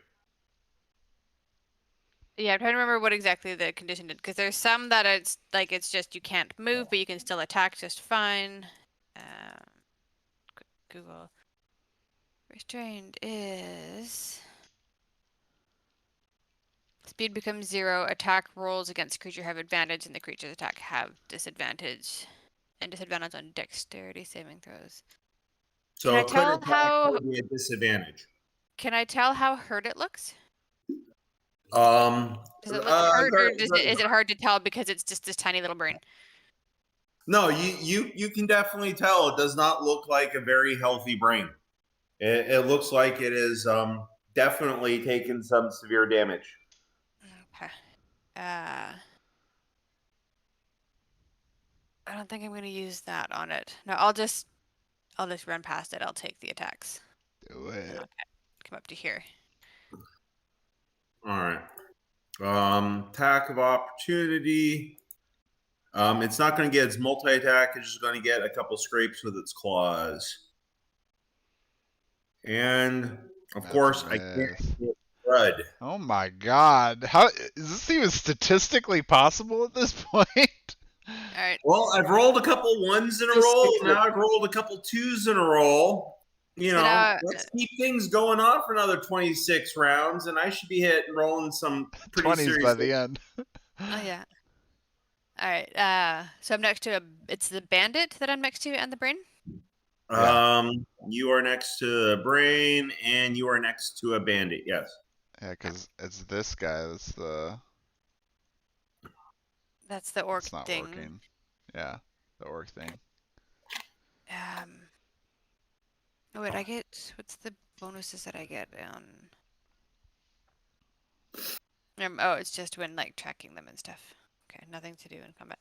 Yeah, I'm trying to remember what exactly the condition did, because there's some that it's like it's just you can't move, but you can still attack just fine. Google. Restrained is speed becomes 0. Attack rolls against creature have advantage, and the creature's attack have disadvantage, and disadvantage on dexterity saving throws. So Can I a crit tell attack how? would be a disadvantage. Can I tell how hurt it looks? Um, Does it look hurt, or is is it hard to tell because it's just this tiny little brain? No, you can definitely tell it does not look like a very healthy brain. It looks like it is definitely taken some severe damage. Okay. I don't think I'm going to use that on it. No, I'll just run past it. I'll take the attacks. Do it. And I'll come up to here. All right. Attack of opportunity. It's not going to get its multi-attack. It's just going to get a couple scrapes with its claws. And of course, I can't get blood. Oh my god. How is this even statistically possible at this point? All right. Well, I've rolled a couple ones in a roll. Now I've rolled a couple twos in a roll. You know, let's keep things going on for another 26 rounds, and I should be rolling some pretty 20s serious by the end. Oh yeah. All right. So I'm next to it's the bandit that I'm next to, and the brain. You are next to a brain, and you are next to a bandit. Yes. Yeah, because it's this guy that's the. That's the orc It's not thing. working. Yeah, the orc thing. Oh wait, what's the bonuses that I get on? Oh, it's just when like tracking them and stuff. Okay, nothing to do in combat.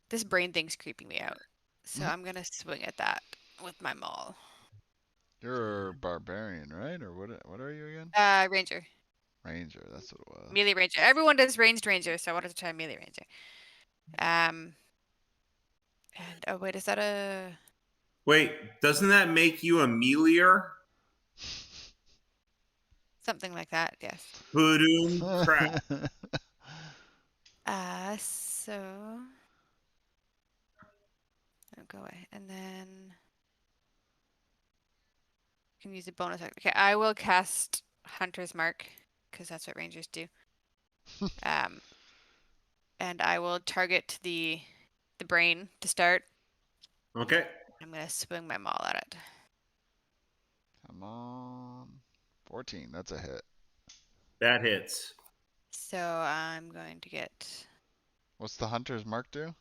This brain thing's creeping me out, so I'm gonna swing at that with my maul. You're a barbarian, right? Or what are you again? Ranger. Ranger, that's what it was. Melee ranger. Everyone does ranged ranger, so I wanted to try melee ranger. And oh wait, is that a? Wait, doesn't that make you a meleer? Something like that, yes. Hoodoo crap. So oh, go away, and then you can use a bonus. Okay, I will cast Hunter's Mark because that's what rangers do. And I will target the brain to start. Okay. I'm gonna swing my maul at it. Come on. 14, that's a hit. That hits. So I'm going to get What's the hunter's mark do?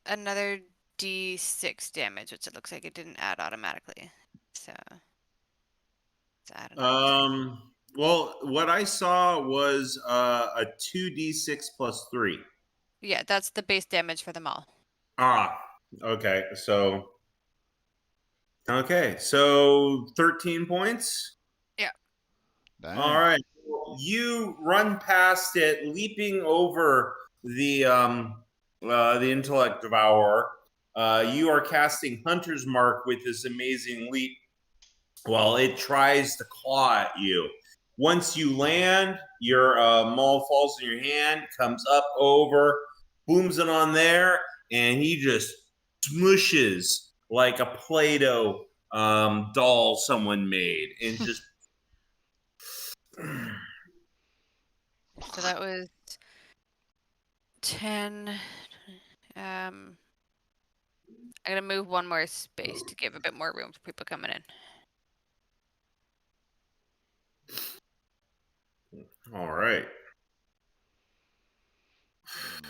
another D6 damage, which it looks like it didn't add automatically. So let's add another. Well, what I saw was a 2d6 plus 3. Yeah, that's the base damage for them all. Okay. So 13 points. Yeah. Dang. All right. You run past it, leaping over the Intellect Devourer. You are casting Hunter's Mark with this amazing leap while it tries to claw at you. Once you land, your maul falls in your hand, comes up over, booms it on there, and he just smushes like a Play-Doh doll someone made, and just So that was 10. I'm gonna move one more space to give a bit more room for people coming in. All right.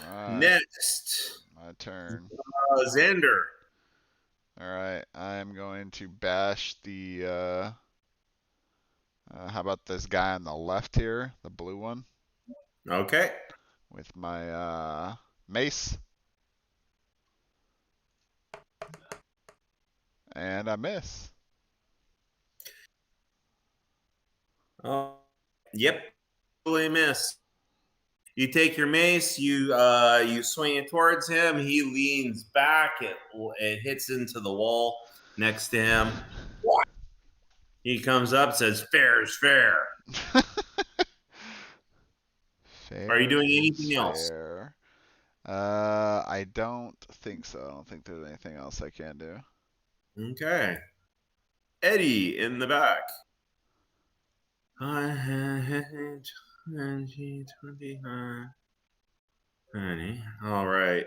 Right, Next, my turn. Xander. All right, I'm going to bash the. How about this guy on the left here, the blue one, Okay. with my mace, and I miss. Yep. Totally miss. You take your mace, you swing it towards him. He leans back. It hits into the wall next to him. He comes up, says, "Fair is fair." Fair Are you doing is anything else? fair. I don't think so. I don't think there's anything else I can do. Okay. Eddie in the back. 20, 20. All right.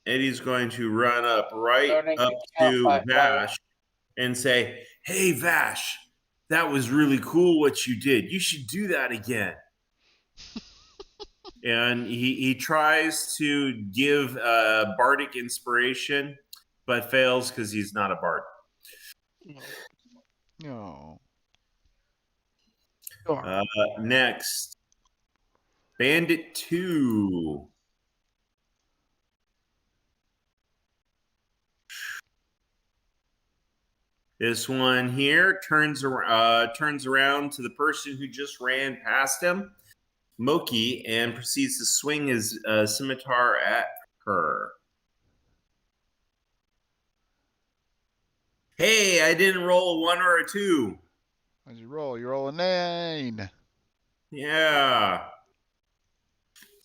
Eddie's going to run up Starting up to count to by Vash and say, "Hey, Vash, that was really cool what you did. You should do that again." And he tries to give bardic inspiration, but fails because he's not a bard. No. Sure. Next, Bandit 2. This one here turns around to the person who just ran past him, Moki, and proceeds to swing his scimitar at her. Hey, I didn't roll a 1 or a 2. What'd you roll? You roll a 9. Yeah.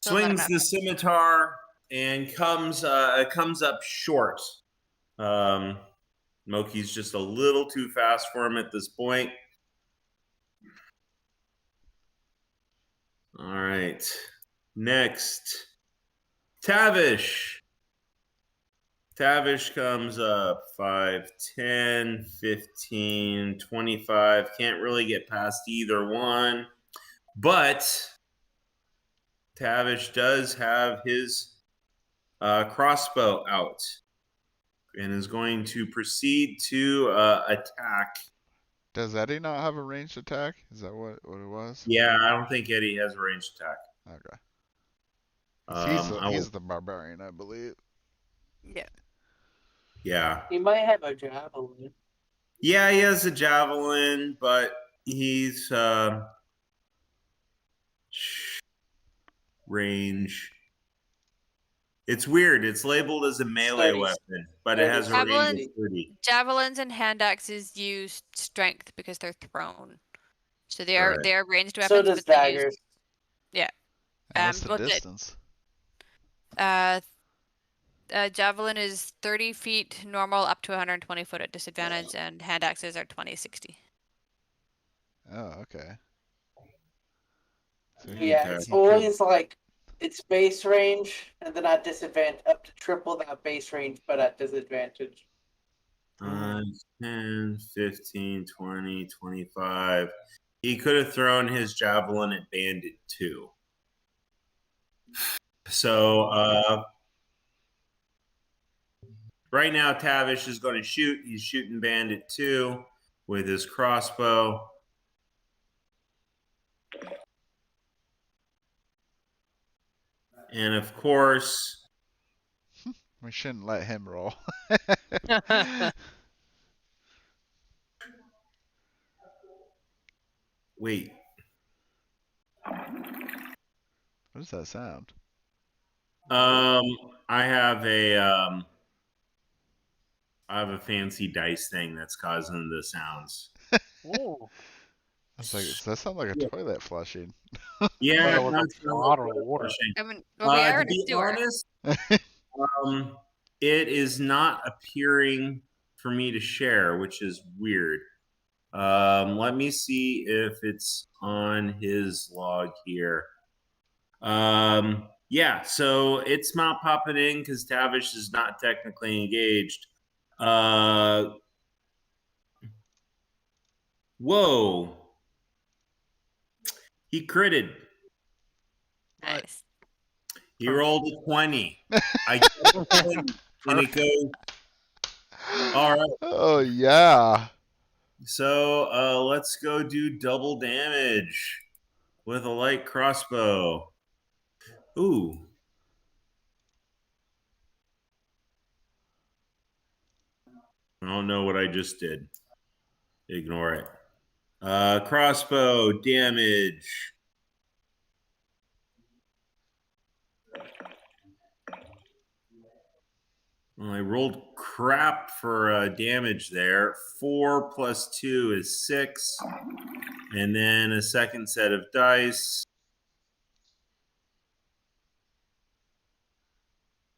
Still not Swings enough. the scimitar and comes up short. Moki's just a little too fast for him at this point. All right. Next, Tavish. Tavish comes up 5, 10, 15, 25. Can't really get past either one. But Tavish does have his crossbow out and is going to proceed to attack. Does Eddie not have a ranged attack? Is that what it was? Yeah, I don't think Eddie has a ranged attack. Okay. He's the barbarian, I believe. Yeah. Yeah. He might have a javelin. Yeah, he has a javelin, but he's range. It's weird. It's labeled as a melee 30. weapon, but it has a range Javelin. of 30. Javelins and hand axes use strength because they're thrown. So they Right. are ranged weapons. So does but they daggers. use, yeah. And what's the but distance? Javelin is 30 feet normal up to 120 foot at disadvantage, and hand axes are 20, 60. Oh, okay. So Yeah, Okay. it's always like it's base range, and then at disadvantage, up to triple that base range, but at disadvantage. 10, 15, 20, 25. He could have thrown his javelin at Bandit Two. So right now, Tavish is going to shoot. He's shooting Bandit 2 with his crossbow. And of course, we shouldn't let him roll. wait. What does that sound? I have a fancy dice thing that's causing the sounds. Ooh. I was like, does that sound like a toilet flushing? Yeah, Well, it's a lot of water. I mean, well, we are to in a be sewer. honest, it is not appearing for me to share, which is weird. Let me see if it's on his log here. Yeah, so it's not popping in because Tavish is not technically engaged. Whoa. He critted. Nice. He rolled a 20. I get a 20, and it goes. All right. Oh yeah. So let's go do double damage with a light crossbow. Ooh. I don't know what I just did. Ignore it. Crossbow damage. Well, I rolled crap for damage there. 4 plus 2 is 6. And then a second set of dice.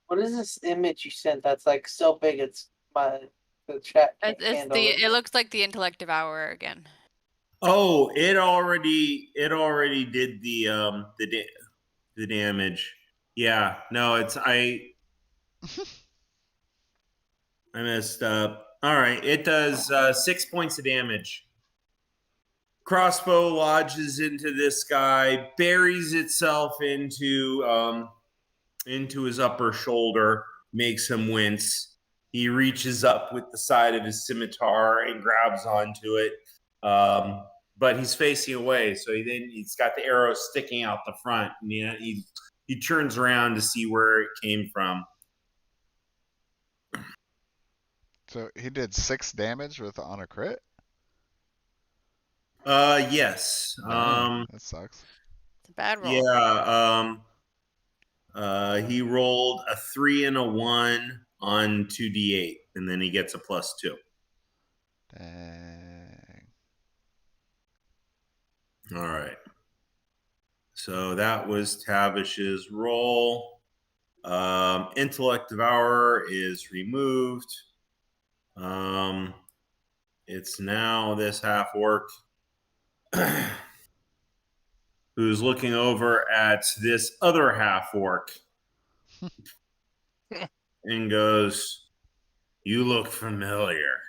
What is this image you sent that's like so big it's the chat can't handle it? It looks like the Intellect Devourer again. Oh, it already did the damage. Yeah, no, I messed up. All right, it does 6 points of damage. Crossbow lodges into this guy, buries itself into his upper shoulder, makes him wince. He reaches up with the side of his scimitar and grabs onto it. But he's facing away, so he's got the arrow sticking out the front. And he turns around to see where it came from. So he did 6 damage on a crit? Yes. Dang, that sucks. It's a bad roll. Yeah. He rolled a 3 and a 1 on 2d8, and then he gets a +2. Dang. All right. So that was Tavish's roll. Intellect Devourer is removed. It's now this half orc who's looking over at this other half orc and goes, "You look familiar.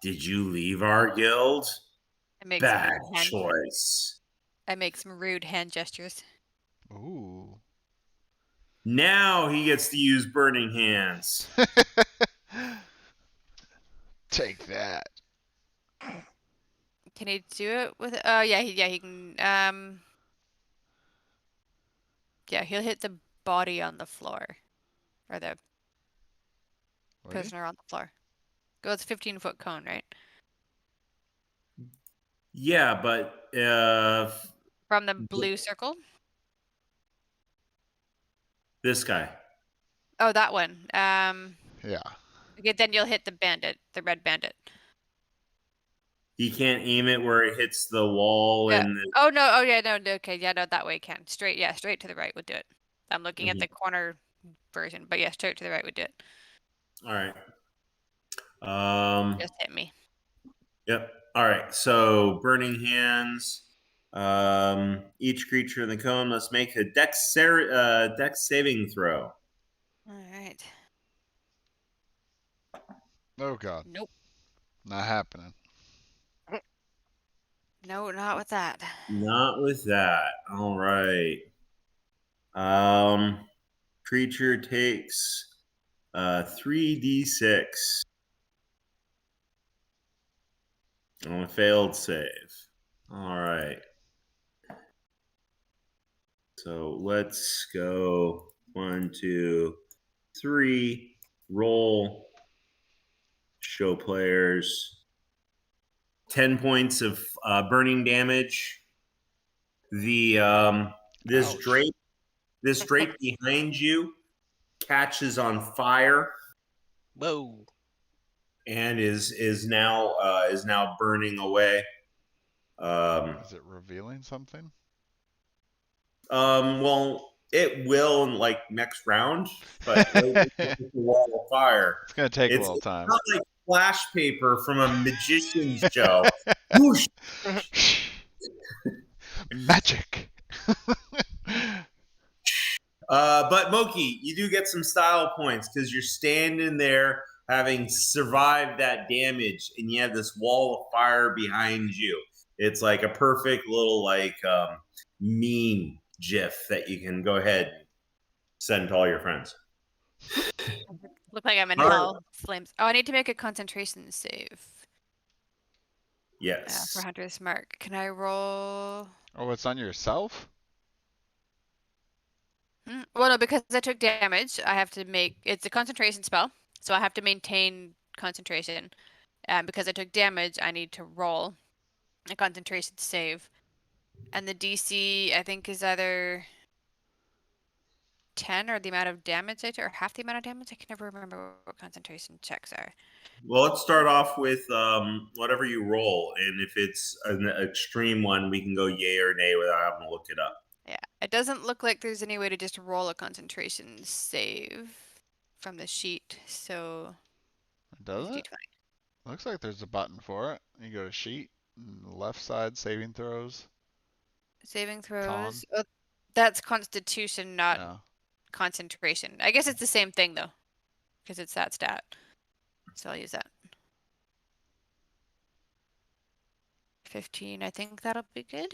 Did you leave our guild? Bad choice." I make some rude hand gestures. Ooh. Now he gets to use Burning Hands. Take that. Can he do it with? Yeah, he can. Yeah, he'll hit the body on the floor, or the What? prisoner on the floor. Goes 15-foot cone, right? Yeah, but From the blue circle. this guy. Oh, that one. Yeah. Okay, then you'll hit the bandit, the red bandit. He can't aim it where it hits the wall Yeah. and the, Oh no! Oh yeah, no. Okay, yeah, no. That way you can. Straight, yeah, straight to the right would do it. I'm looking at the corner version, but yeah, straight to the right would do it. all right. Just hit me. Yep. All right. So Burning Hands. Each creature in the cone must make a dex saving throw. All right. Oh god. Nope. Not happening. No, not with that. Not with that. All right. Creature takes 3d6 on a failed save. All right. So let's go 1, 2, 3. Roll. Show players 10 points of burning damage. The this Ouch. drape behind you catches on fire Whoa. and is now burning away. Is it revealing something? Well, it will in like next round, but it's a wall of fire. It's gonna take a It's little time. not like flash paper from a magician's show. Whoosh. Magic. But Moki, you do get some style points because you're standing there having survived that damage, and you have this wall of fire behind you. It's like a perfect little meme GIF that you can go ahead and send to all your friends. Look like I'm in All right. hell. Flames. Oh, I need to make a concentration save. Yes. For Hunter's Mark. Can I roll? Oh, it's on yourself? Well, no, because I took damage, I have to make... It's a concentration spell, so I have to maintain concentration. Because I took damage, I need to roll a concentration save. And the DC, I think, is either 10 or the amount of damage I took, or half the amount of damage. I can never remember what concentration checks are. Well, let's start off with whatever you roll, and if it's an extreme one, we can go yay or nay without having to look it up. Yeah, it doesn't look like there's any way to just roll a concentration save from the sheet, so... Does it? D20. Looks like there's a button for it. You go to sheet, left side, saving throws. Saving throws. Oh, that's constitution, not No. concentration. I guess it's the same thing, though, because it's that stat. So I'll use that. 15, I think that'll be good.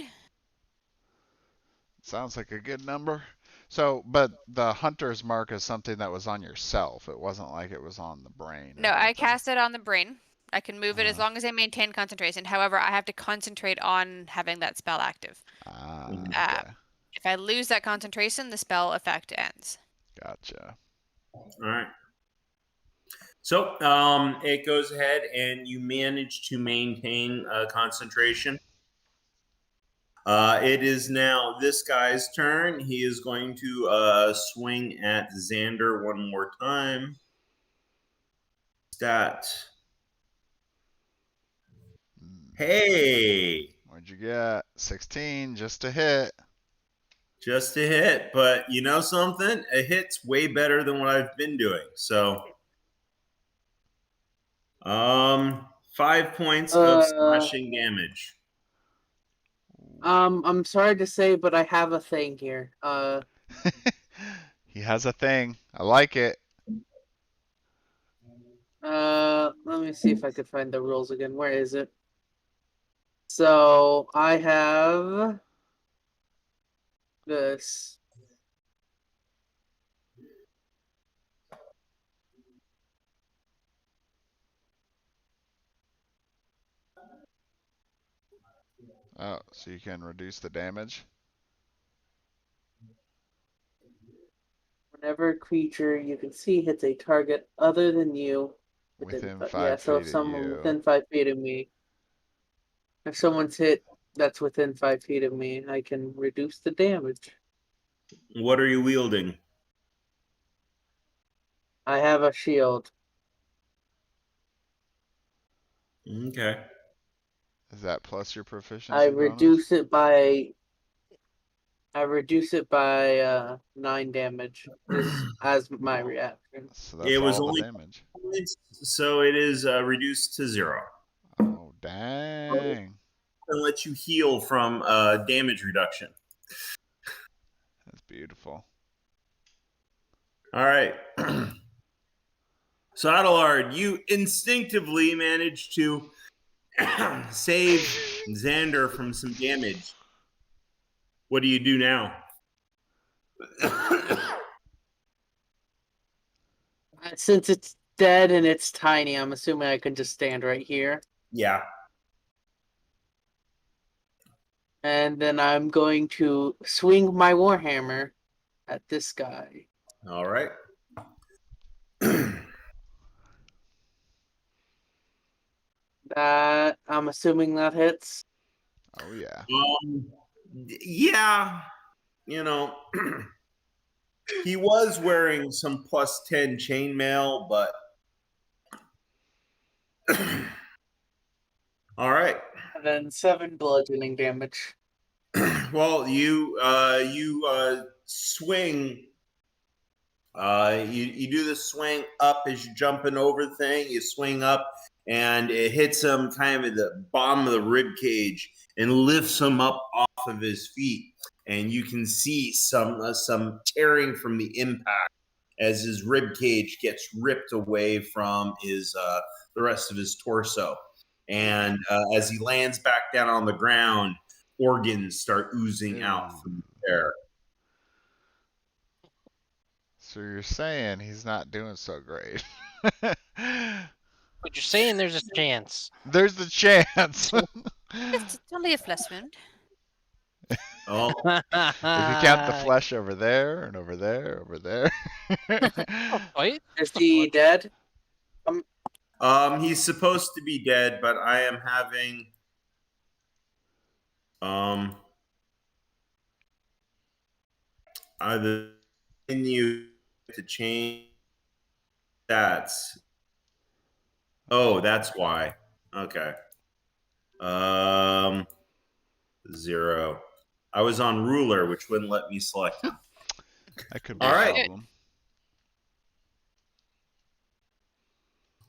Sounds like a good number. So, but the Hunter's Mark is something that was on yourself. It wasn't like it was on the brain. No, I cast it on the brain. I can move it as long as I maintain concentration. However, I have to concentrate on having that spell active. Okay. If I lose that concentration, the spell effect ends. Gotcha. All right. So it goes ahead and you manage to maintain concentration. It is now this guy's turn. He is going to swing at Xander one more time. Stat. Hey! What'd you get? 16, just a hit. Just a hit, but you know something? A hit's way better than what I've been doing. So, 5 points of slashing damage. I'm sorry to say, but I have a thing here. He has a thing. I like it. Let me see if I could find the rules again. Where is it? So I have this. Oh, so you can reduce the damage? Whenever a creature you can see hits a target other than you, Within 5 yeah, so if feet of someone you. within 5 feet of me, if someone's hit that's within 5 feet of me, I can reduce the damage. What are you wielding? I have a shield. Okay. Is that plus your proficiency I bonus? reduce it by 9 damage as my reaction. So that's It was all only the damage. so it is reduced to 0. Oh, dang. And let you heal from damage reduction. That's beautiful. All right. So Adelard, you instinctively managed to save Xander from some damage. What do you do now? Since it's dead and it's tiny, I'm assuming I can just stand right here. Yeah. And then I'm going to swing my warhammer at this guy. All right. That I'm assuming that hits. Oh, yeah. Yeah. You know, he was wearing some +10 chainmail, but all right. And then 7 bludgeoning damage. Well, you swing You do the swing up as you're jumping over the thing. You swing up, and it hits him kind of at the bottom of the rib cage and lifts him up off of his feet. And you can see some tearing from the impact as his rib cage gets ripped away from his the rest of his torso. And as he lands back down on the ground, organs start oozing out from the air. So you're saying he's not doing so great. But you're saying there's a chance. There's the chance. It's only a flesh wound. Oh, If you count the flesh over there and over there, over there. Wait, Is he dead? he's supposed to be dead, but I am having either continue to change stats. Oh, that's why. Okay. 0. I was on ruler, which wouldn't let me select him. That could be All a right. problem.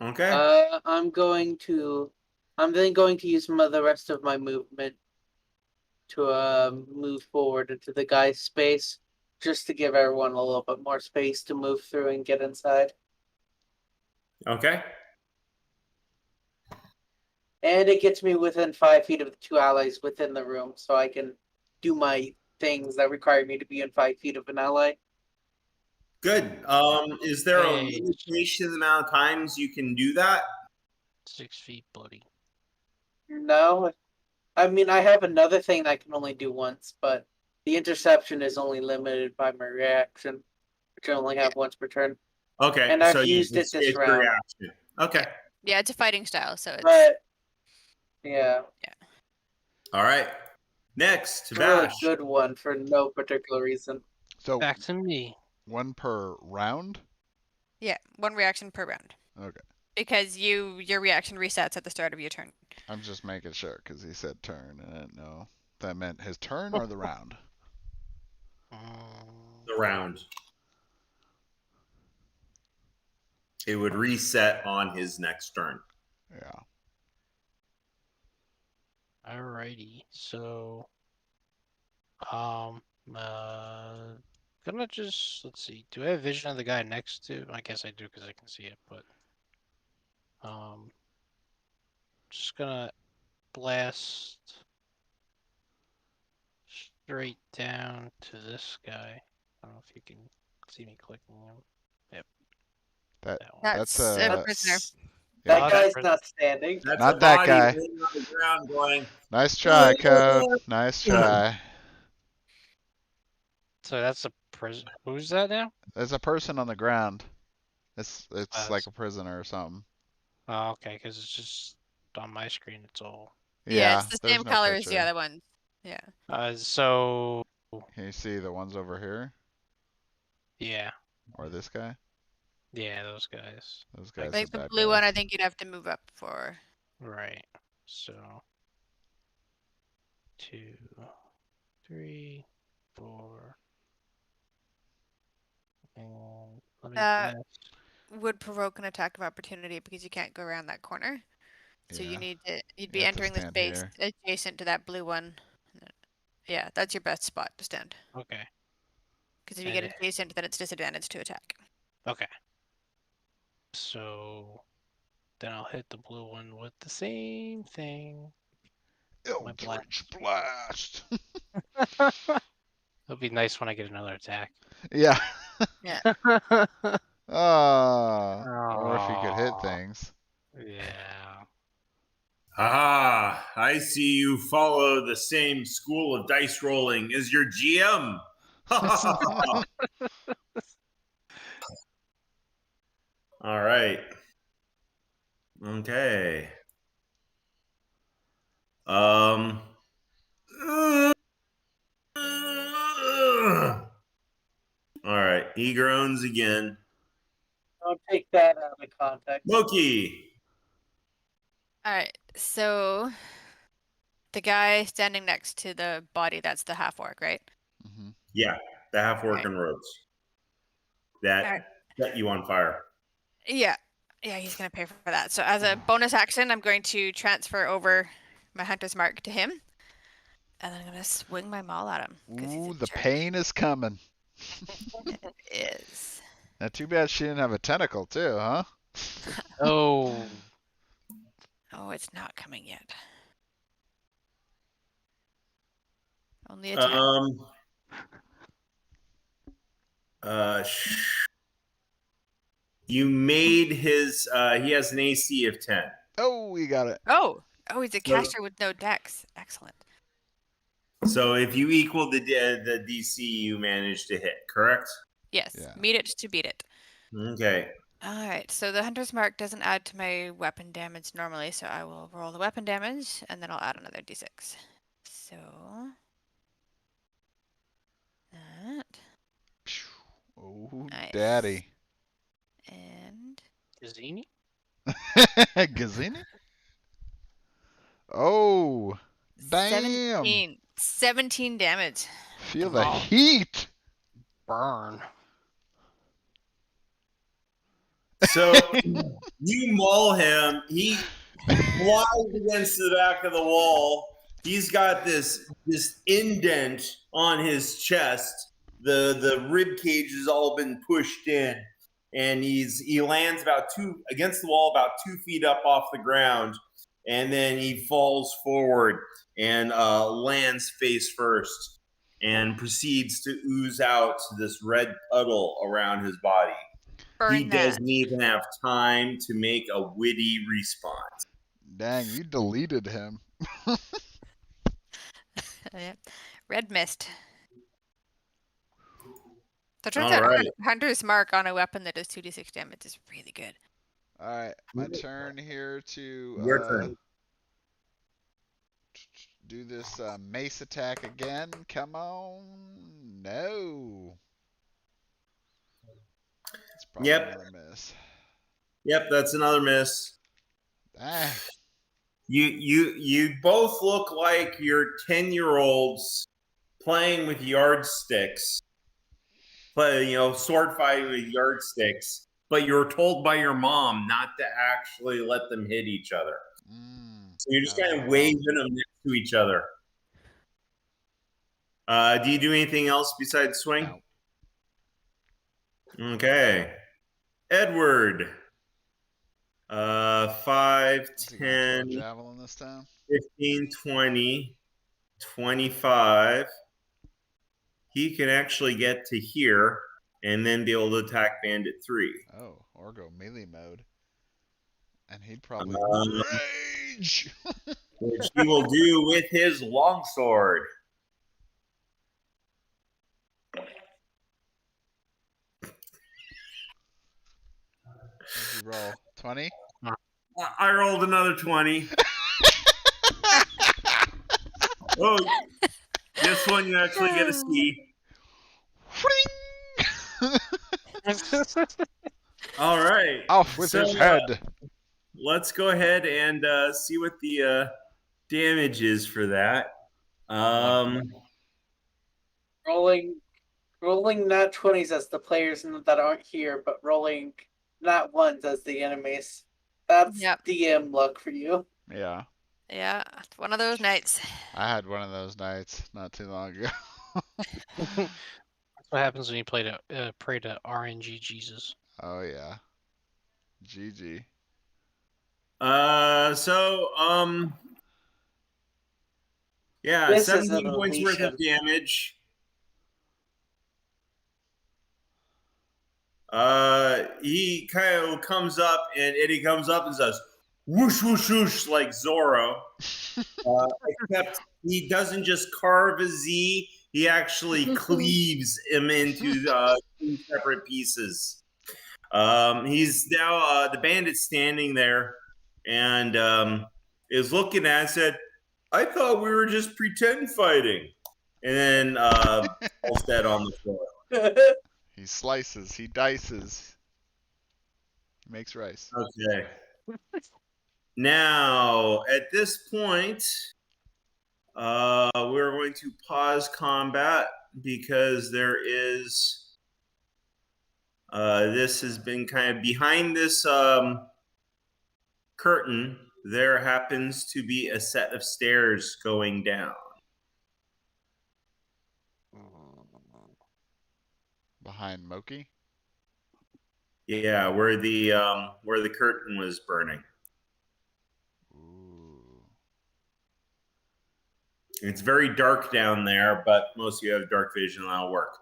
Okay. I'm then going to use the rest of my movement to move forward into the guy's space, just to give everyone a little bit more space to move through and get inside. Okay. And it gets me within 5 feet of the 2 allies within the room, so I can do my things that require me to be in 5 feet of an ally. Good. Is there a Hey. limitation amount of times you can do that? 6 feet, buddy. No. I mean, I have another thing that I can only do once, but the interception is only limited by my reaction, which I only have once per turn. Okay. And I've so used it it's this your round. reaction. Okay. Yeah, it's a fighting style, so it's But, yeah. All right. Next, It's a really Tavish. good one for no particular reason. So Back to me. one per round? yeah, 1 reaction per round. Okay. Because your reaction resets at the start of your turn. I'm just making sure because he said turn and I didn't know if that meant his turn or the round. The round. It would reset on his next turn. Yeah. Alrighty, so gonna just let's see. Do I have vision of the guy next to? I guess I do because I can see it, but just gonna blast straight down to this guy. I don't know if you can see me clicking him. Yep. That one. That's That's a prisoner. yeah. That that's guy's not standing. That's Not a that body guy. laying on the ground going, Nice try, Code. Nice try. So that's a prison. Who's that now? There's a person on the ground. It's Uh, like a prisoner or something. Oh, okay, because it's just on my screen. It's all. Yeah, it's the there's same no color as the picture. other ones. Yeah. So Can you see the ones over here yeah, or this guy? yeah, those guys. Those guys Like are the bad blue one, guys. I think you'd have to move up for. Right. So 2, 3, 4. And let me blast. Would provoke an attack of opportunity because you can't go around that corner. So Yeah. you'd be You have to entering the stand space here. adjacent to that blue one. Yeah, that's your best spot to stand. Okay. Because if you And get adjacent, then it's disadvantage to attack. Okay. So then I'll hit the blue one with the same thing. Eldritch Blast. It'll be nice when I get another attack. Yeah. Yeah. Or if you could hit Aw. things. Yeah. ah, I see you follow the same school of dice rolling as your GM. All right. Okay. All right. He groans again. Don't take that out of context. Loki. All right. So the guy standing next to the body, that's the half orc, right? Hmm. Yeah, the half orc Right. and rogues. that Alright. set you on fire. Yeah. Yeah, he's going to pay for that. So as a bonus action, I'm going to transfer over my Hunter's Mark to him. And then I'm going to swing my maul at him. Ooh, the pain is coming. It is. Now, too bad she didn't have a tentacle too, huh? Oh. Oh, it's not coming yet. Only a 10. You made his. He has an AC of 10. Oh, we got it. Oh, he's a caster with no dex. Excellent. So if you equal the DC, you manage to hit, correct? Yes, Yeah. meet it to beat it. Okay. All right, so the Hunter's Mark doesn't add to my weapon damage normally, so I will roll the weapon damage, and then I'll add another d6. So that. Oh, Nice. daddy. And Gazzini? Gazzini? Oh, damn. 17 damage. Feel the heat. Burn. So you maul him. He flies against the back of the wall. He's got this indent on his chest. The rib cage has all been pushed in, and he lands against the wall about 2 feet up off the ground, and then he falls forward and lands face first, and proceeds to ooze out this red puddle around his body. He doesn't even have time to make a witty response. Dang, you deleted him. Red mist. So it turns All out right. Hunter's Mark on a weapon that does 2d6 damage is really good. All right, my turn here to Your turn. do this mace attack again. Come on. No. It's probably another miss. Yep, that's another miss. Ah. You both look like you're 10-year-olds playing with yardsticks. Sword fighting with yardsticks, but you're told by your mom not to actually let them hit each other. So you're just kind of waving them next to each other. Do you do anything else besides swing? No. Okay. Edward. 5, 10, javelin this time? 15, 20, 25. He can actually get to here and then be able to attack Bandit 3. Oh, or go melee mode. And he'd probably rage! Which he will do with his longsword. What'd you roll? 20? I rolled another 20. Oh, this one you actually get a C. All right. Off with his head. Let's go ahead and see what the damage is for that. Rolling nat 20s as the players that aren't here, but rolling nat 1s as the enemies. That's DM luck for you. Yeah. Yeah, one of those nights. I had one of those nights not too long ago. That's what happens when you pray to RNG Jesus. Oh, yeah. GG. Yeah, This 17 points worth Alicia. of damage. He kind of comes up, and Eddie comes up and says, whoosh, whoosh, whoosh, like Zorro. Except he doesn't just carve a Z, he actually cleaves him into 2 separate pieces. He's now, the bandit standing there and is looking at it and said, I thought we were just pretend fighting. And then falls dead on the floor. He slices, he dices, makes rice. Okay. Now, at this point, we're going to pause combat because there is This has been kind of behind this curtain. There happens to be a set of stairs going down. Behind Moki? Yeah, where the curtain was burning. Ooh. It's very dark down there, but most of you have dark vision, and that'll work.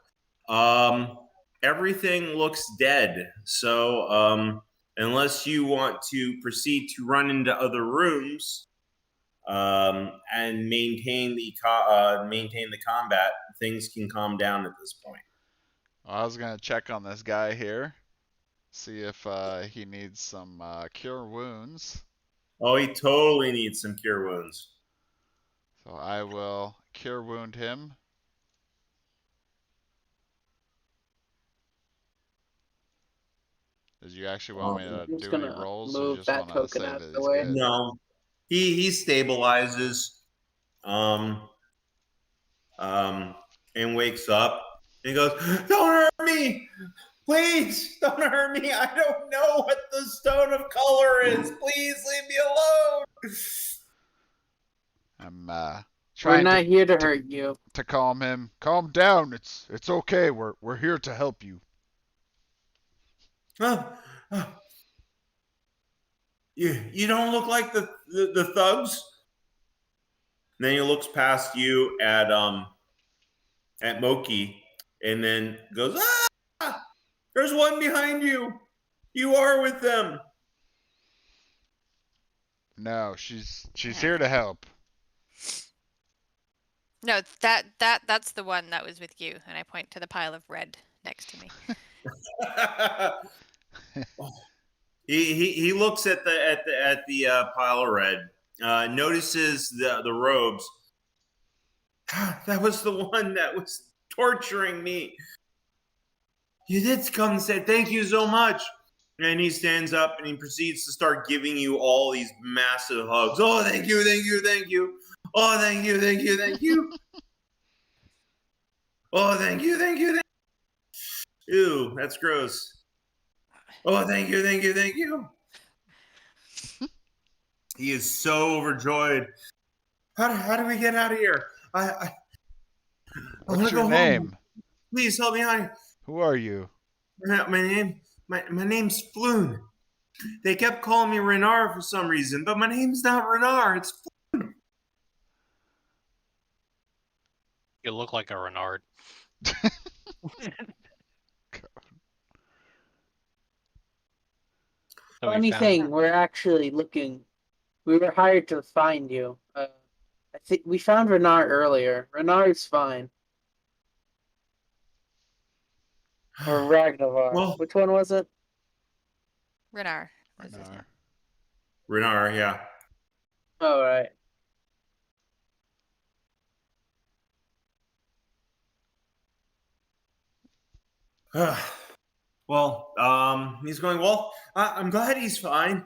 Everything looks dead, so unless you want to proceed to run into other rooms and maintain the combat, things can calm down at this point. Well, I was gonna check on this guy here, see if he needs some cure wounds. Oh, he totally needs some cure wounds. So I will cure wound him. Did you actually want me to I'm just do any gonna rolls, or you move just that want to token say out that of the he's way. good? No, he stabilizes, and wakes up and goes, "Don't hurt me, please! Don't hurt me! I don't know what the stone of color is. Please leave me alone." I'm We're trying not here to hurt you. to calm him. Calm down. It's okay. We're here to help you. You don't look like the thugs. And then he looks past you at Moki, and then goes, "Ah! There's one behind you. You are with them." No, she's here to help. No, that's the one that was with you, and I point to the pile of red next to me. He looks at the pile of red, notices the robes. That was the one that was torturing me. You did come and say thank you so much. And he stands up and he proceeds to start giving you all these massive hugs. Oh, thank you, thank you, thank you. Oh, thank you, thank you, thank you. Oh, thank you, thank you, thank you. Ew, that's gross. Oh, thank you, thank you, thank you. He is so overjoyed. How do we get out of here? I want What's to your go name? home. Please help me out. Who are you? My name's Floon. They kept calling me Renard for some reason, but my name's not Renard. It's Floon. You look like a Renard. So we Funny found- thing, we're actually looking. We were hired to find you. I think we found Renard earlier. Renard's fine. Or Ragnavar. Well, Which one was it? Renar was his name. Renard, yeah. All right. Well, he's going, well, I'm glad he's fine.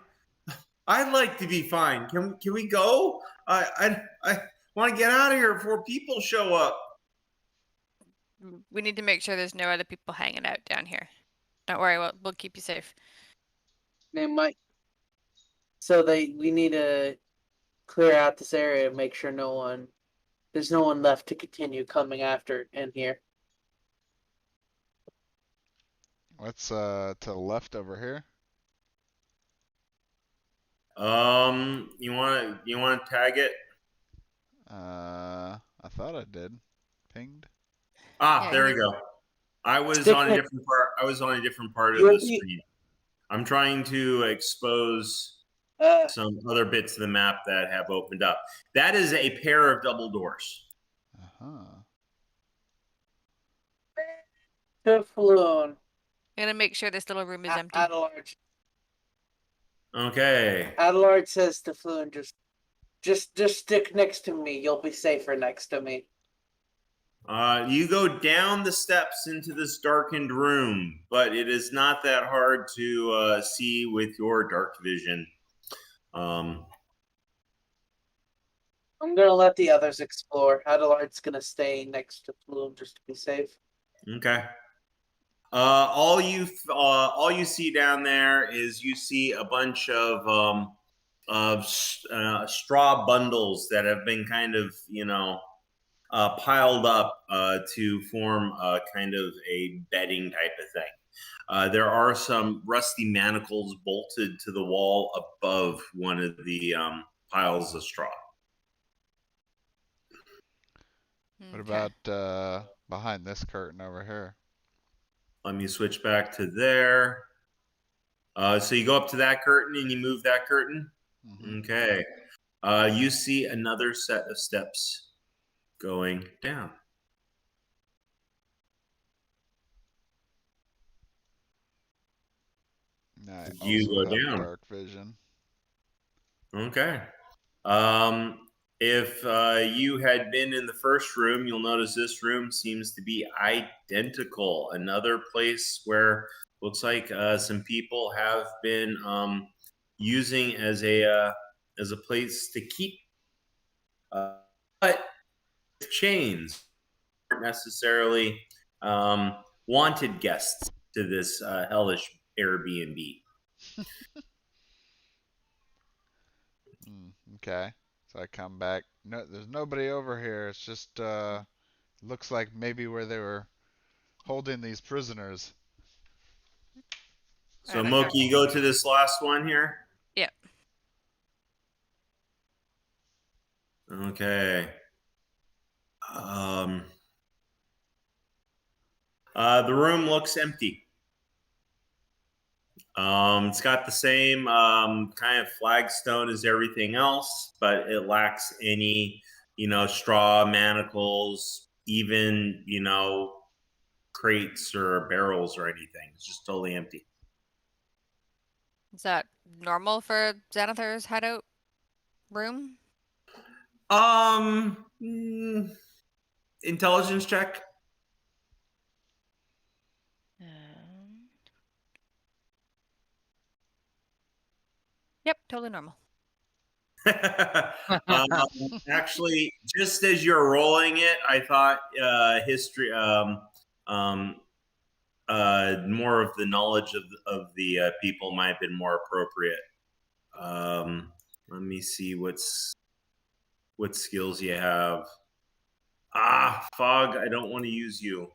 I'd like to be fine. Can we go? I want to get out of here before people show up. We need to make sure there's no other people hanging out down here. Don't worry, we'll keep you safe. They might. So we need to clear out this area and make sure there's no one left to continue coming after in here. What's to the left over here? You want to tag it? I thought I did. Pinged. Yeah, There we you- go. I was Stick on a it. different part. I was on a different part of You'll the be- screen. I'm trying to expose some other bits of the map that have opened up. That is a pair of double doors. To Floon. I'm gonna make sure this little room is empty. Adelard. Okay. Adelard says to Floon, just stick next to me. You'll be safer next to me. You go down the steps into this darkened room, but it is not that hard to see with your dark vision. I'm gonna let the others explore. Adelard's gonna stay next to Floon just to be safe. Okay. All you see down there is you see a bunch of straw bundles that have been kind of piled up to form kind of a bedding type of thing. There are some rusty manacles bolted to the wall above one of the piles of straw. What Okay. about behind this curtain over here? Let me switch back to there. So you go up to that curtain and you move that curtain. Mm-hmm. Okay. You see another set of steps going down. I You also go have down. dark vision. Okay. If you had been in the first room, you'll notice this room seems to be identical. Another place where looks like some people have been using as a place to keep, but with chains, aren't necessarily wanted guests to this hellish Airbnb. Okay. So I come back. No, there's nobody over here. It's just looks like maybe where they were holding these prisoners. So And I Moki, start. you go to this last one here. Yeah. Okay. The room looks empty. It's got the same kind of flagstone as everything else, but it lacks any, straw manacles, even, crates or barrels or anything. It's just totally empty. Is that normal for Xanathar's hideout room? Intelligence check. Yep, totally normal. Actually, just as you're rolling it, I thought history, more of the knowledge of the people might have been more appropriate. Let me see what skills you have. Fog, I don't want to use you.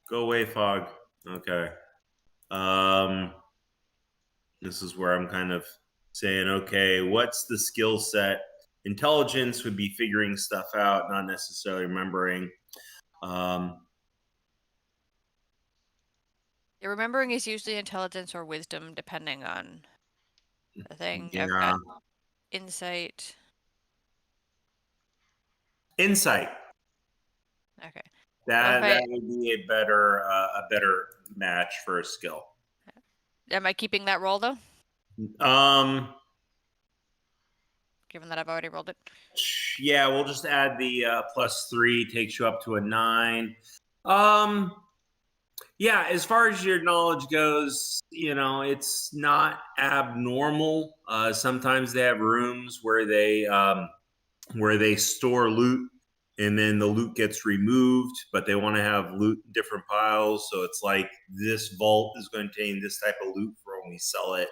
Go away, Fog. Okay. This is where I'm kind of saying, okay, what's the skill set? Intelligence would be figuring stuff out, not necessarily remembering. Yeah, remembering is usually intelligence or wisdom, depending on the thing. I've Yeah. got insight. Insight. Okay. That Well, would be a better match for a skill. am I keeping that roll though? Given that I've already rolled it. Yeah, we'll just add the +3, takes you up to a 9. Yeah, as far as your knowledge goes, it's not abnormal. Sometimes they have rooms where they store loot, and then the loot gets removed, but they want to have loot in different piles. So it's like this vault is going to contain this type of loot for when we sell it,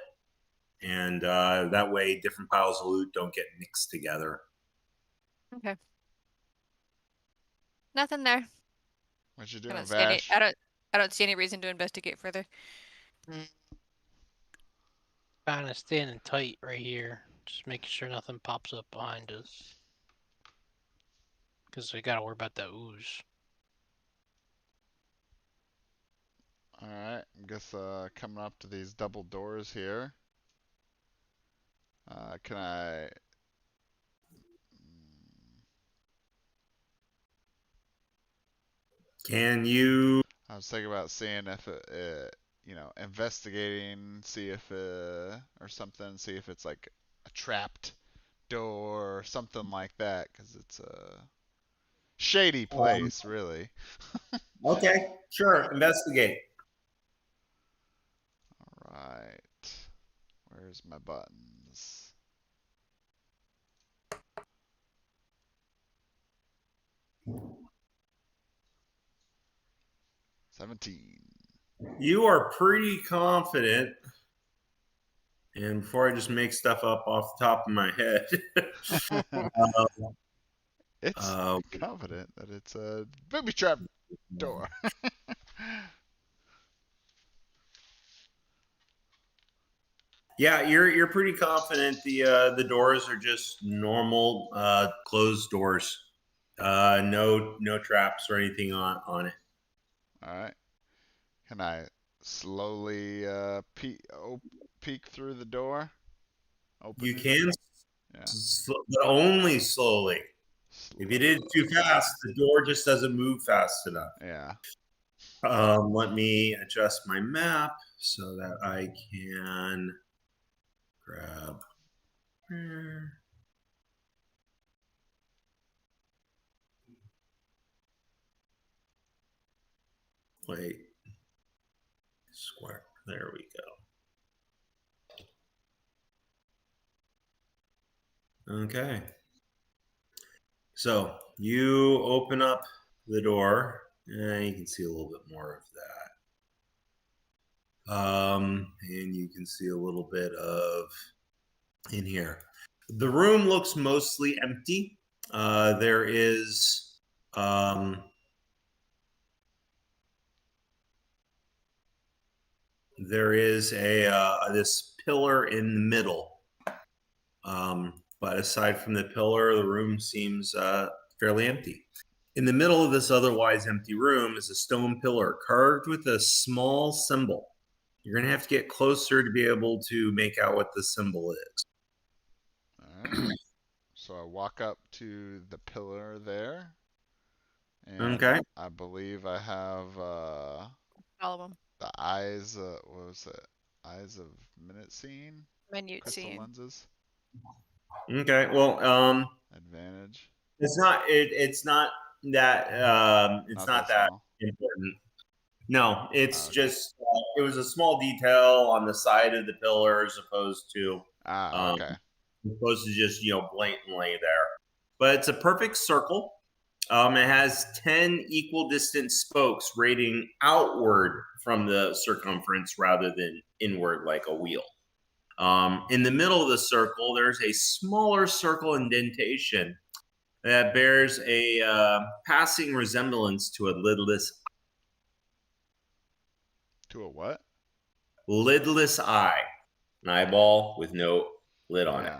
and that way different piles of loot don't get mixed together. Okay. Nothing there. What you I doing, don't see any. Vash? I don't see any reason to investigate further. Kind of standing tight right here, just making sure nothing pops up behind us. Because we gotta worry about that ooze. Alright, I guess coming up to these double doors here. Can I... Can you? I was thinking about seeing if investigating, see if or something, see if it's like a trapped door or something like that, because it's a shady place, really. Okay, sure. Investigate. Alright. Where's my buttons? $17. You are pretty confident. And before I just make stuff up off the top of my head, It's confident that it's a booby trap door. yeah, you're pretty confident the doors are just normal closed doors. No traps or anything on it. All right. Can I slowly peek through the door? Open You it? can, Yeah. but only slowly. If you did it too fast, the door just doesn't move fast enough. Yeah. Let me adjust my map so that I can grab. Wait. Square. There we go. Okay. So you open up the door, and you can see a little bit more of that. And you can see a little bit of in here. The room looks mostly empty. There is a this pillar in the middle. But aside from the pillar, the room seems fairly empty. In the middle of this otherwise empty room is a stone pillar carved with a small symbol. You're going to have to get closer to be able to make out what the symbol is. All right. So I walk up to the pillar there. And Okay. I believe I have Follow them. the eyes, what was it? Eyes of minute seeing? Minute Crystal seeing. lenses? Okay. Well, Advantage? it's not that it's not that small? important. No, it's Okay. just it was a small detail on the side of the pillar as opposed to Okay. just blatantly there. But it's a perfect circle. It has 10 equal distance spokes rating outward from the circumference rather than inward like a wheel. In the middle of the circle, there's a smaller circle indentation that bears a passing resemblance to a lidless. To a what? Lidless eye. An eyeball with no lid on it.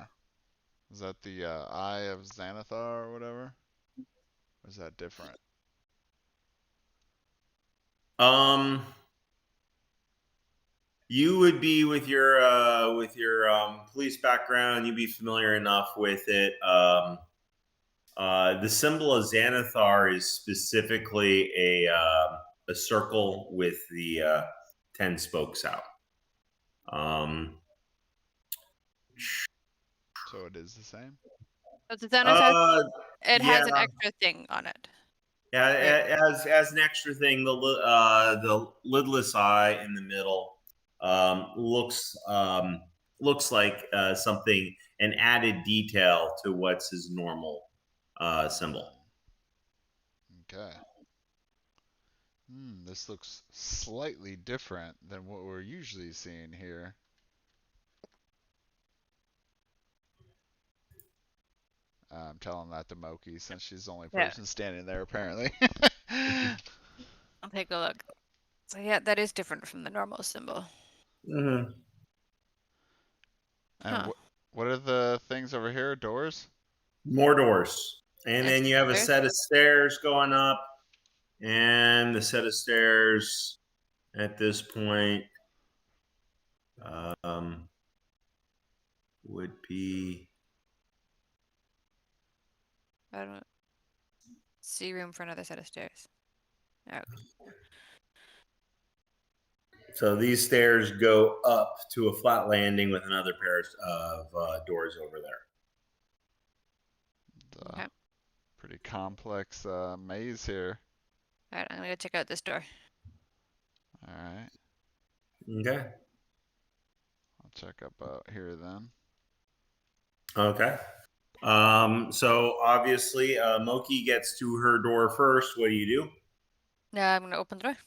Is that the Eye of Xanathar or whatever? Or is that different? You would be with your police background. You'd be familiar enough with it. The symbol of Xanathar is specifically a circle with the 10 spokes out. So it is the same? So the Xanathar, it has an yeah. extra thing on it. Yeah, as an extra thing, the lidless eye in the middle looks like something, an added detail to what's his normal symbol. Okay. This looks slightly different than what we're usually seeing here. I'm telling that to Moki since she's the only person standing there apparently. I'll take a look. So yeah, that is different from the normal symbol. Mm-hmm. And what are the things over here? Doors? More doors. And then you have a set of stairs going up. And the set of stairs at this point would be... I don't see room for another set of stairs. Okay. So these stairs go up to a flat landing with another pair of doors over there. Okay. Pretty complex maze here. All right, I'm gonna go check out this door. All right. Okay. I'll check up out here then. Okay. So obviously, Moki gets to her door first. What do you do? I'm gonna open the door.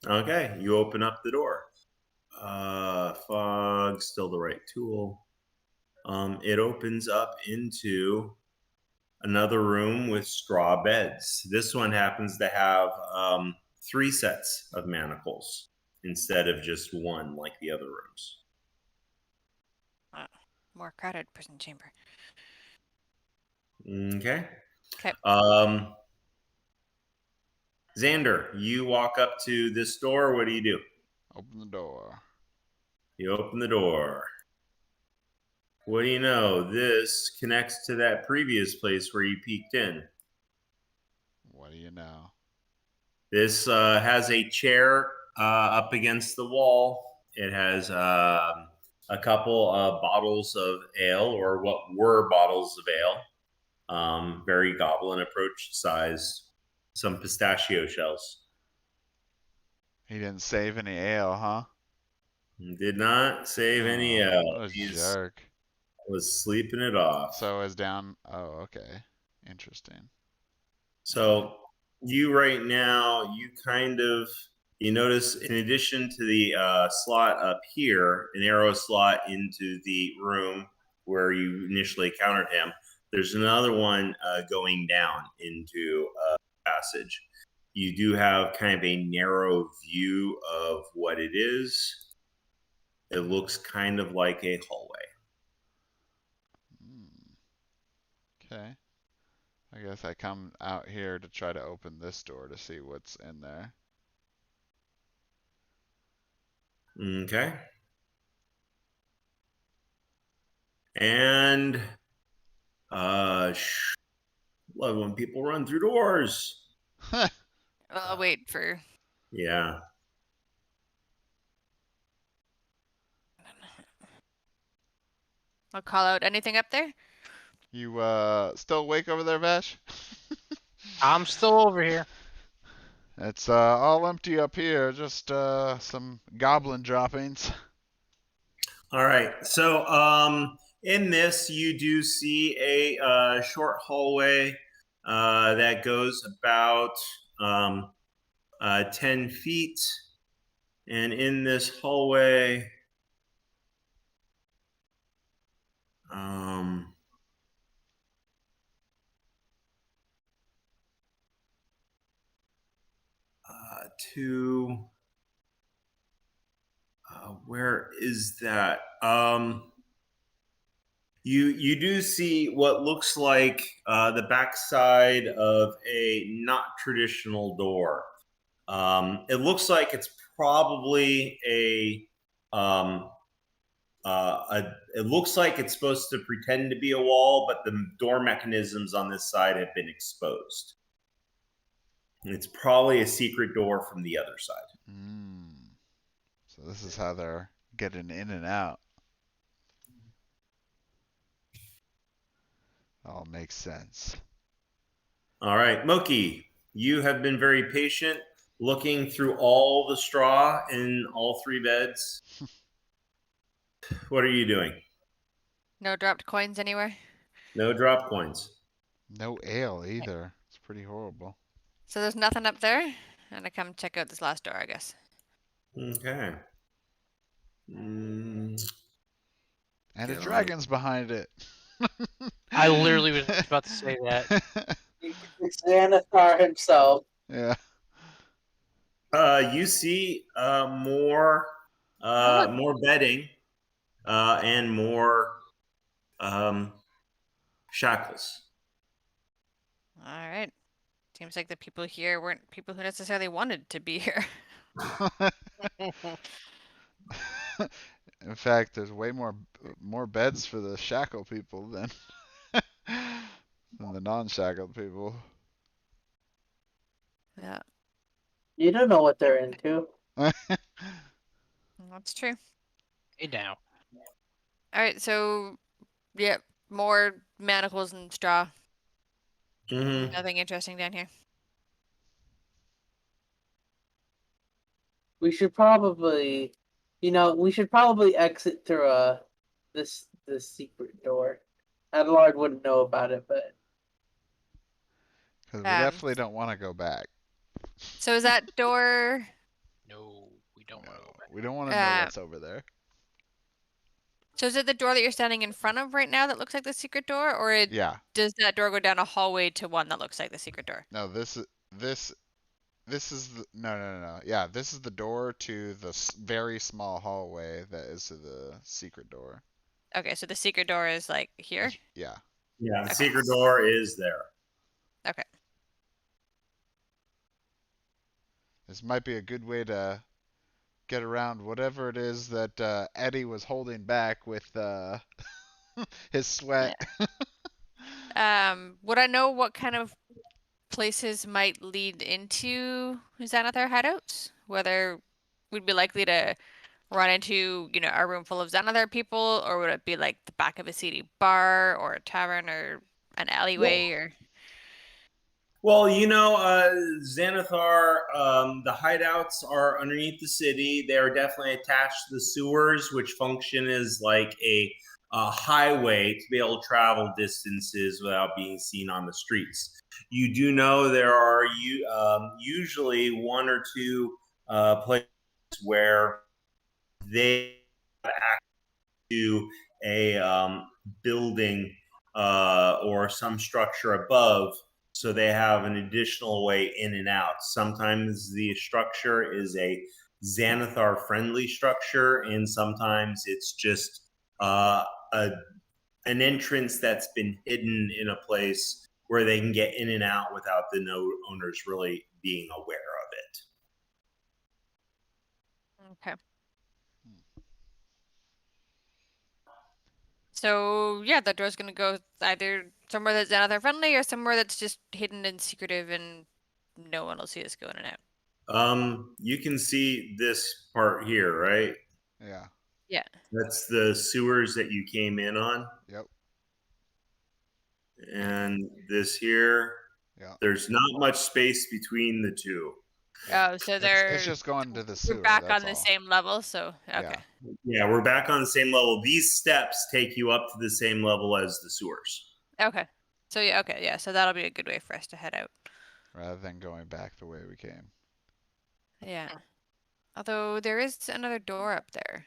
Okay, you open up the door. Fog, still the right tool. It opens up into another room with straw beds. This one happens to have 3 sets of manacles instead of just one like the other rooms. More crowded prison chamber. Okay. Okay. Xander, you walk up to this door. What do you do? Open the door. You open the door. What do you know? This connects to that previous place where you peeked in. What do you know? This has a chair up against the wall. It has a couple of bottles of ale, or what were bottles of ale, very goblin approach size, some pistachio shells. He didn't save any ale, huh? Did not save any ale. What a jerk. Was sleeping it off. So is down. Oh, okay. Interesting. So you right now, you notice in addition to the slot up here, an arrow slot into the room where you initially encountered him, there's another one going down into a passage. You do have kind of a narrow view of what it is. It looks kind of like a hallway. Okay. I guess I come out here to try to open this door to see what's in there. Okay. And love when people run through doors. I'll wait for. Yeah. I'll call out anything up there. You still awake over there, Vash? I'm still over here. It's all empty up here, just some goblin droppings. All right. So in this, you do see a short hallway that goes about 10 feet. And in this hallway, where is that? You do see what looks like the backside of a not traditional door. It looks like it's probably it looks like it's supposed to pretend to be a wall, but the door mechanisms on this side have been exposed. And it's probably a secret door from the other side. So this is how they're getting in and out. All makes sense. All right, Moki, you have been very patient, looking through all the straw in all 3 beds. What are you doing? No dropped coins anywhere. No drop coins. No ale either. It's pretty horrible. So there's nothing up there, and I come check out this last door, I guess. Okay. And a dragon's behind it. I literally was about to say that. It's Xanathar himself. Yeah. You see more bedding and more shackles. All right. Seems like the people here weren't people who necessarily wanted to be here. In fact, there's way more beds for the shackle people than the non-shackled people. Yeah. You don't know what they're into. That's true. Hey now. All right, so yeah, more manacles and straw. Mm-hmm. Nothing interesting down here. We should probably, exit through this secret door. Adelard wouldn't know about it, but Because we definitely don't want to go back. So is that door No, we don't want to go back. We don't want to know what's over there. So is it the door that you're standing in front of right now that looks like the secret door, or Yeah. does that door go down a hallway to one that looks like the secret door? No, this is the no. Yeah, this is the door to the very small hallway that is to the secret door. Okay, so the secret door is like here? Yeah. Yeah, the Okay. secret door is there. Okay. This might be a good way to get around whatever it is that Eddie was holding back with his sweat. Would I know what kind of places might lead into Xanathar hideouts? Whether we'd be likely to run into, a room full of Xanathar people, or would it be like the back of a seedy bar or a tavern or an alleyway or... Well, Xanathar, the hideouts are underneath the city. They are definitely attached to the sewers, which function as like a highway to be able to travel distances without being seen on the streets. You do know there are usually one or two places where they have access to a building or some structure above, so they have an additional way in and out. Sometimes the structure is a Xanathar friendly structure, and sometimes it's just an entrance that's been hidden in a place where they can get in and out without the owners really being aware of it. Okay. So yeah, that door's gonna go either somewhere that's Xanathar friendly or somewhere that's just hidden and secretive and no one will see us going in and out. You can see this part here, right? Yeah. Yeah. That's the sewers that you came in on. Yep. And this here, Yeah. there's not much space between the two. Oh, so It's just going to the sewer. we're back that's on the all. same level, so okay. Yeah, we're back on the same level. These steps take you up to the same level as the sewers. Okay. So yeah, okay, yeah. So that'll be a good way for us to head out. Rather than going back the way we came. Yeah. Although there is another door up there.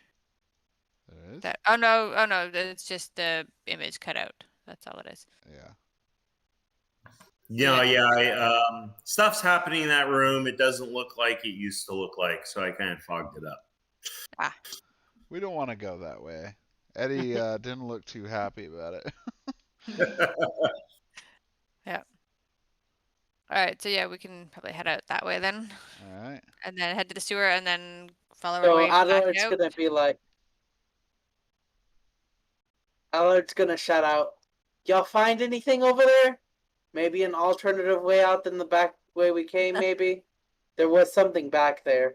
There is? Oh no, it's just the image cut out. That's all it is. Yeah. Stuff's happening in that room. It doesn't look like it used to look like, so I kind of fogged it up. We don't want to go that way. Eddie didn't look too happy about it. Yeah. All right, so yeah, we can probably head out that way then. All right. And then head to the sewer and then follow our So way back Adler's out. gonna be like, Adler's gonna shout out, "Y'all find anything over there? Maybe an alternative way out than the back way we came, maybe? There was something back there."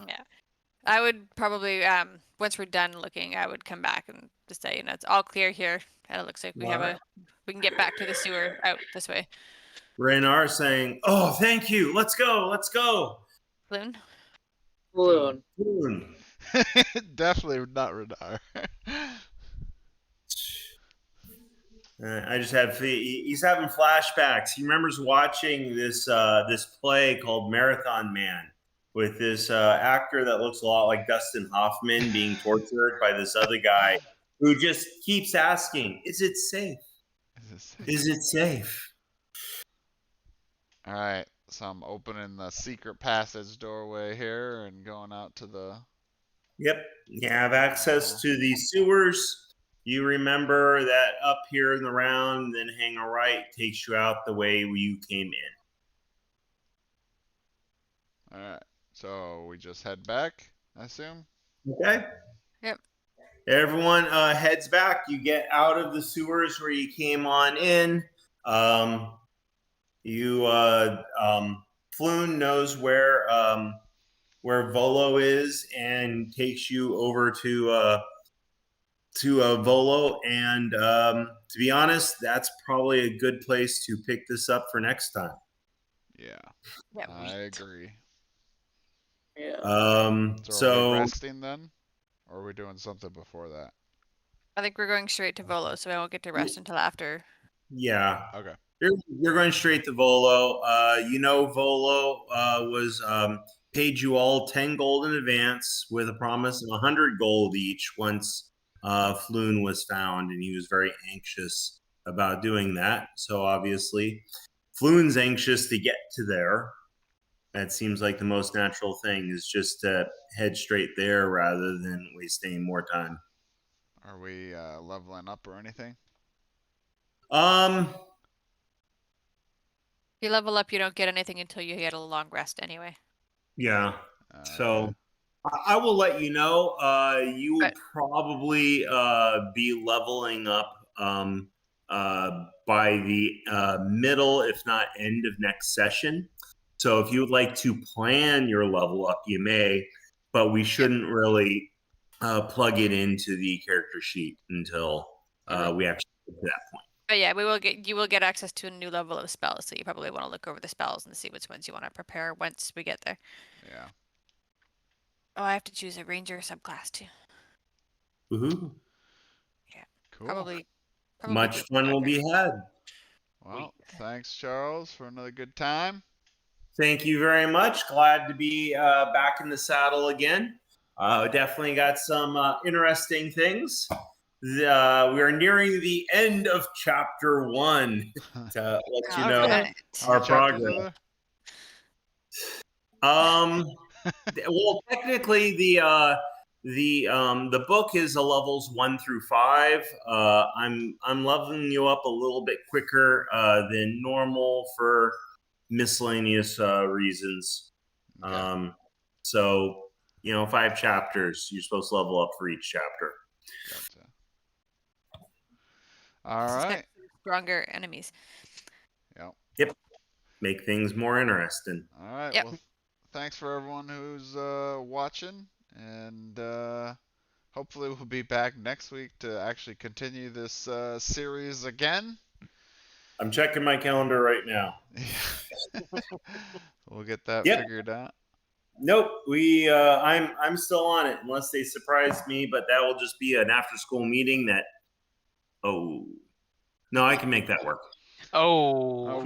Yeah. I would probably, once we're done looking, I would come back and just say, it's all clear here. And it looks like we can get back to the sewer out this way. Raynar saying, "Oh, thank you. Let's go. Let's go." Floon? Balloon. Definitely not Radar. I just have he's having flashbacks. He remembers watching this play called Marathon Man with this actor that looks a lot like Dustin Hoffman being tortured by this other guy who just keeps asking, "Is it safe? Is it safe?" All right, so I'm opening the secret passage doorway here and going out to the... Yep, you have access to the sewers. You remember that up here in the round, then hang a right, takes you out the way you came in. All right, so we just head back, I assume? Okay. Yep. Everyone heads back. You get out of the sewers where you came on in. Floon knows where Volo is and takes you over to Volo. And to be honest, that's probably a good place to pick this up for next time. Yeah, Yep. I agree. Yeah. So are we resting then? Or are we doing something before that? I think we're going straight to Volo, so I won't get to rest until after. Yeah. Okay. You're going straight to Volo. Volo was paid you all 10 gold in advance with a promise of 100 gold each once Floon was found, and he was very anxious about doing that. So obviously, Floon's anxious to get to there. That seems like the most natural thing is just to head straight there rather than wasting more time. Are we leveling up or anything? If you level up, you don't get anything until you get a long rest anyway. Yeah. Okay. So I will let you know. You will Right. probably be leveling up by the middle, if not end of next session. So if you would like to plan your level up, you may, but we shouldn't really plug it into the character sheet until we actually get to that point. But yeah, you will get access to a new level of spells, so you probably want to look over the spells and see which ones you want to prepare once we get there. Yeah. Oh, I have to choose a ranger subclass too. Woohoo. Cool. Probably Much fun will be had. Well, thanks, Charles, for another good time. Thank you very much. Glad to be back in the saddle again. Definitely got some interesting things. We are nearing the end of chapter 1 to let you know Alright. our Chapters are progress. there? Well, technically, the book is levels 1 through 5. I'm leveling you up a little bit quicker than normal for miscellaneous reasons. Okay. So 5 chapters. You're supposed to level up for each chapter. Gotcha. All Just right. get stronger enemies. Yep. Make things more interesting. All right. Yep. Well, thanks for everyone who's watching, and hopefully we'll be back next week to actually continue this series again. I'm checking my calendar right now. We'll get that Yep. figured out. Nope, I'm still on it unless they surprise me, but that will just be an after school meeting that no, I can make that work. Oh.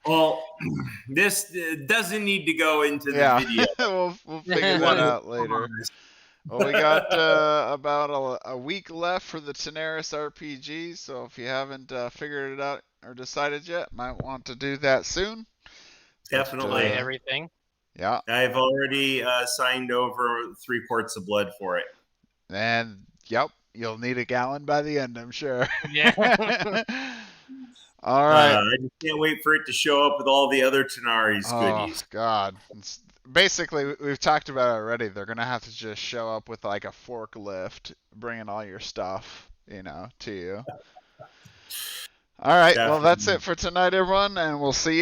Well, this doesn't need to go into the video. we'll figure that out later. Well, we got about a week left for the Tenaris RPG, so if you haven't figured it out or decided yet, might want to do that soon. Definitely. Play everything. Yeah. I've already signed over 3 quarts of blood for it. And yep, you'll need a gallon by the end, I'm sure. Yeah. All right. I just can't wait for it to show up with all the other Tenari's goodies. Oh God. Basically, we've talked about it already. They're gonna have to just show up with like a forklift, bringing all your stuff, to you. All right. Well, that's it for tonight, everyone, and we'll see you.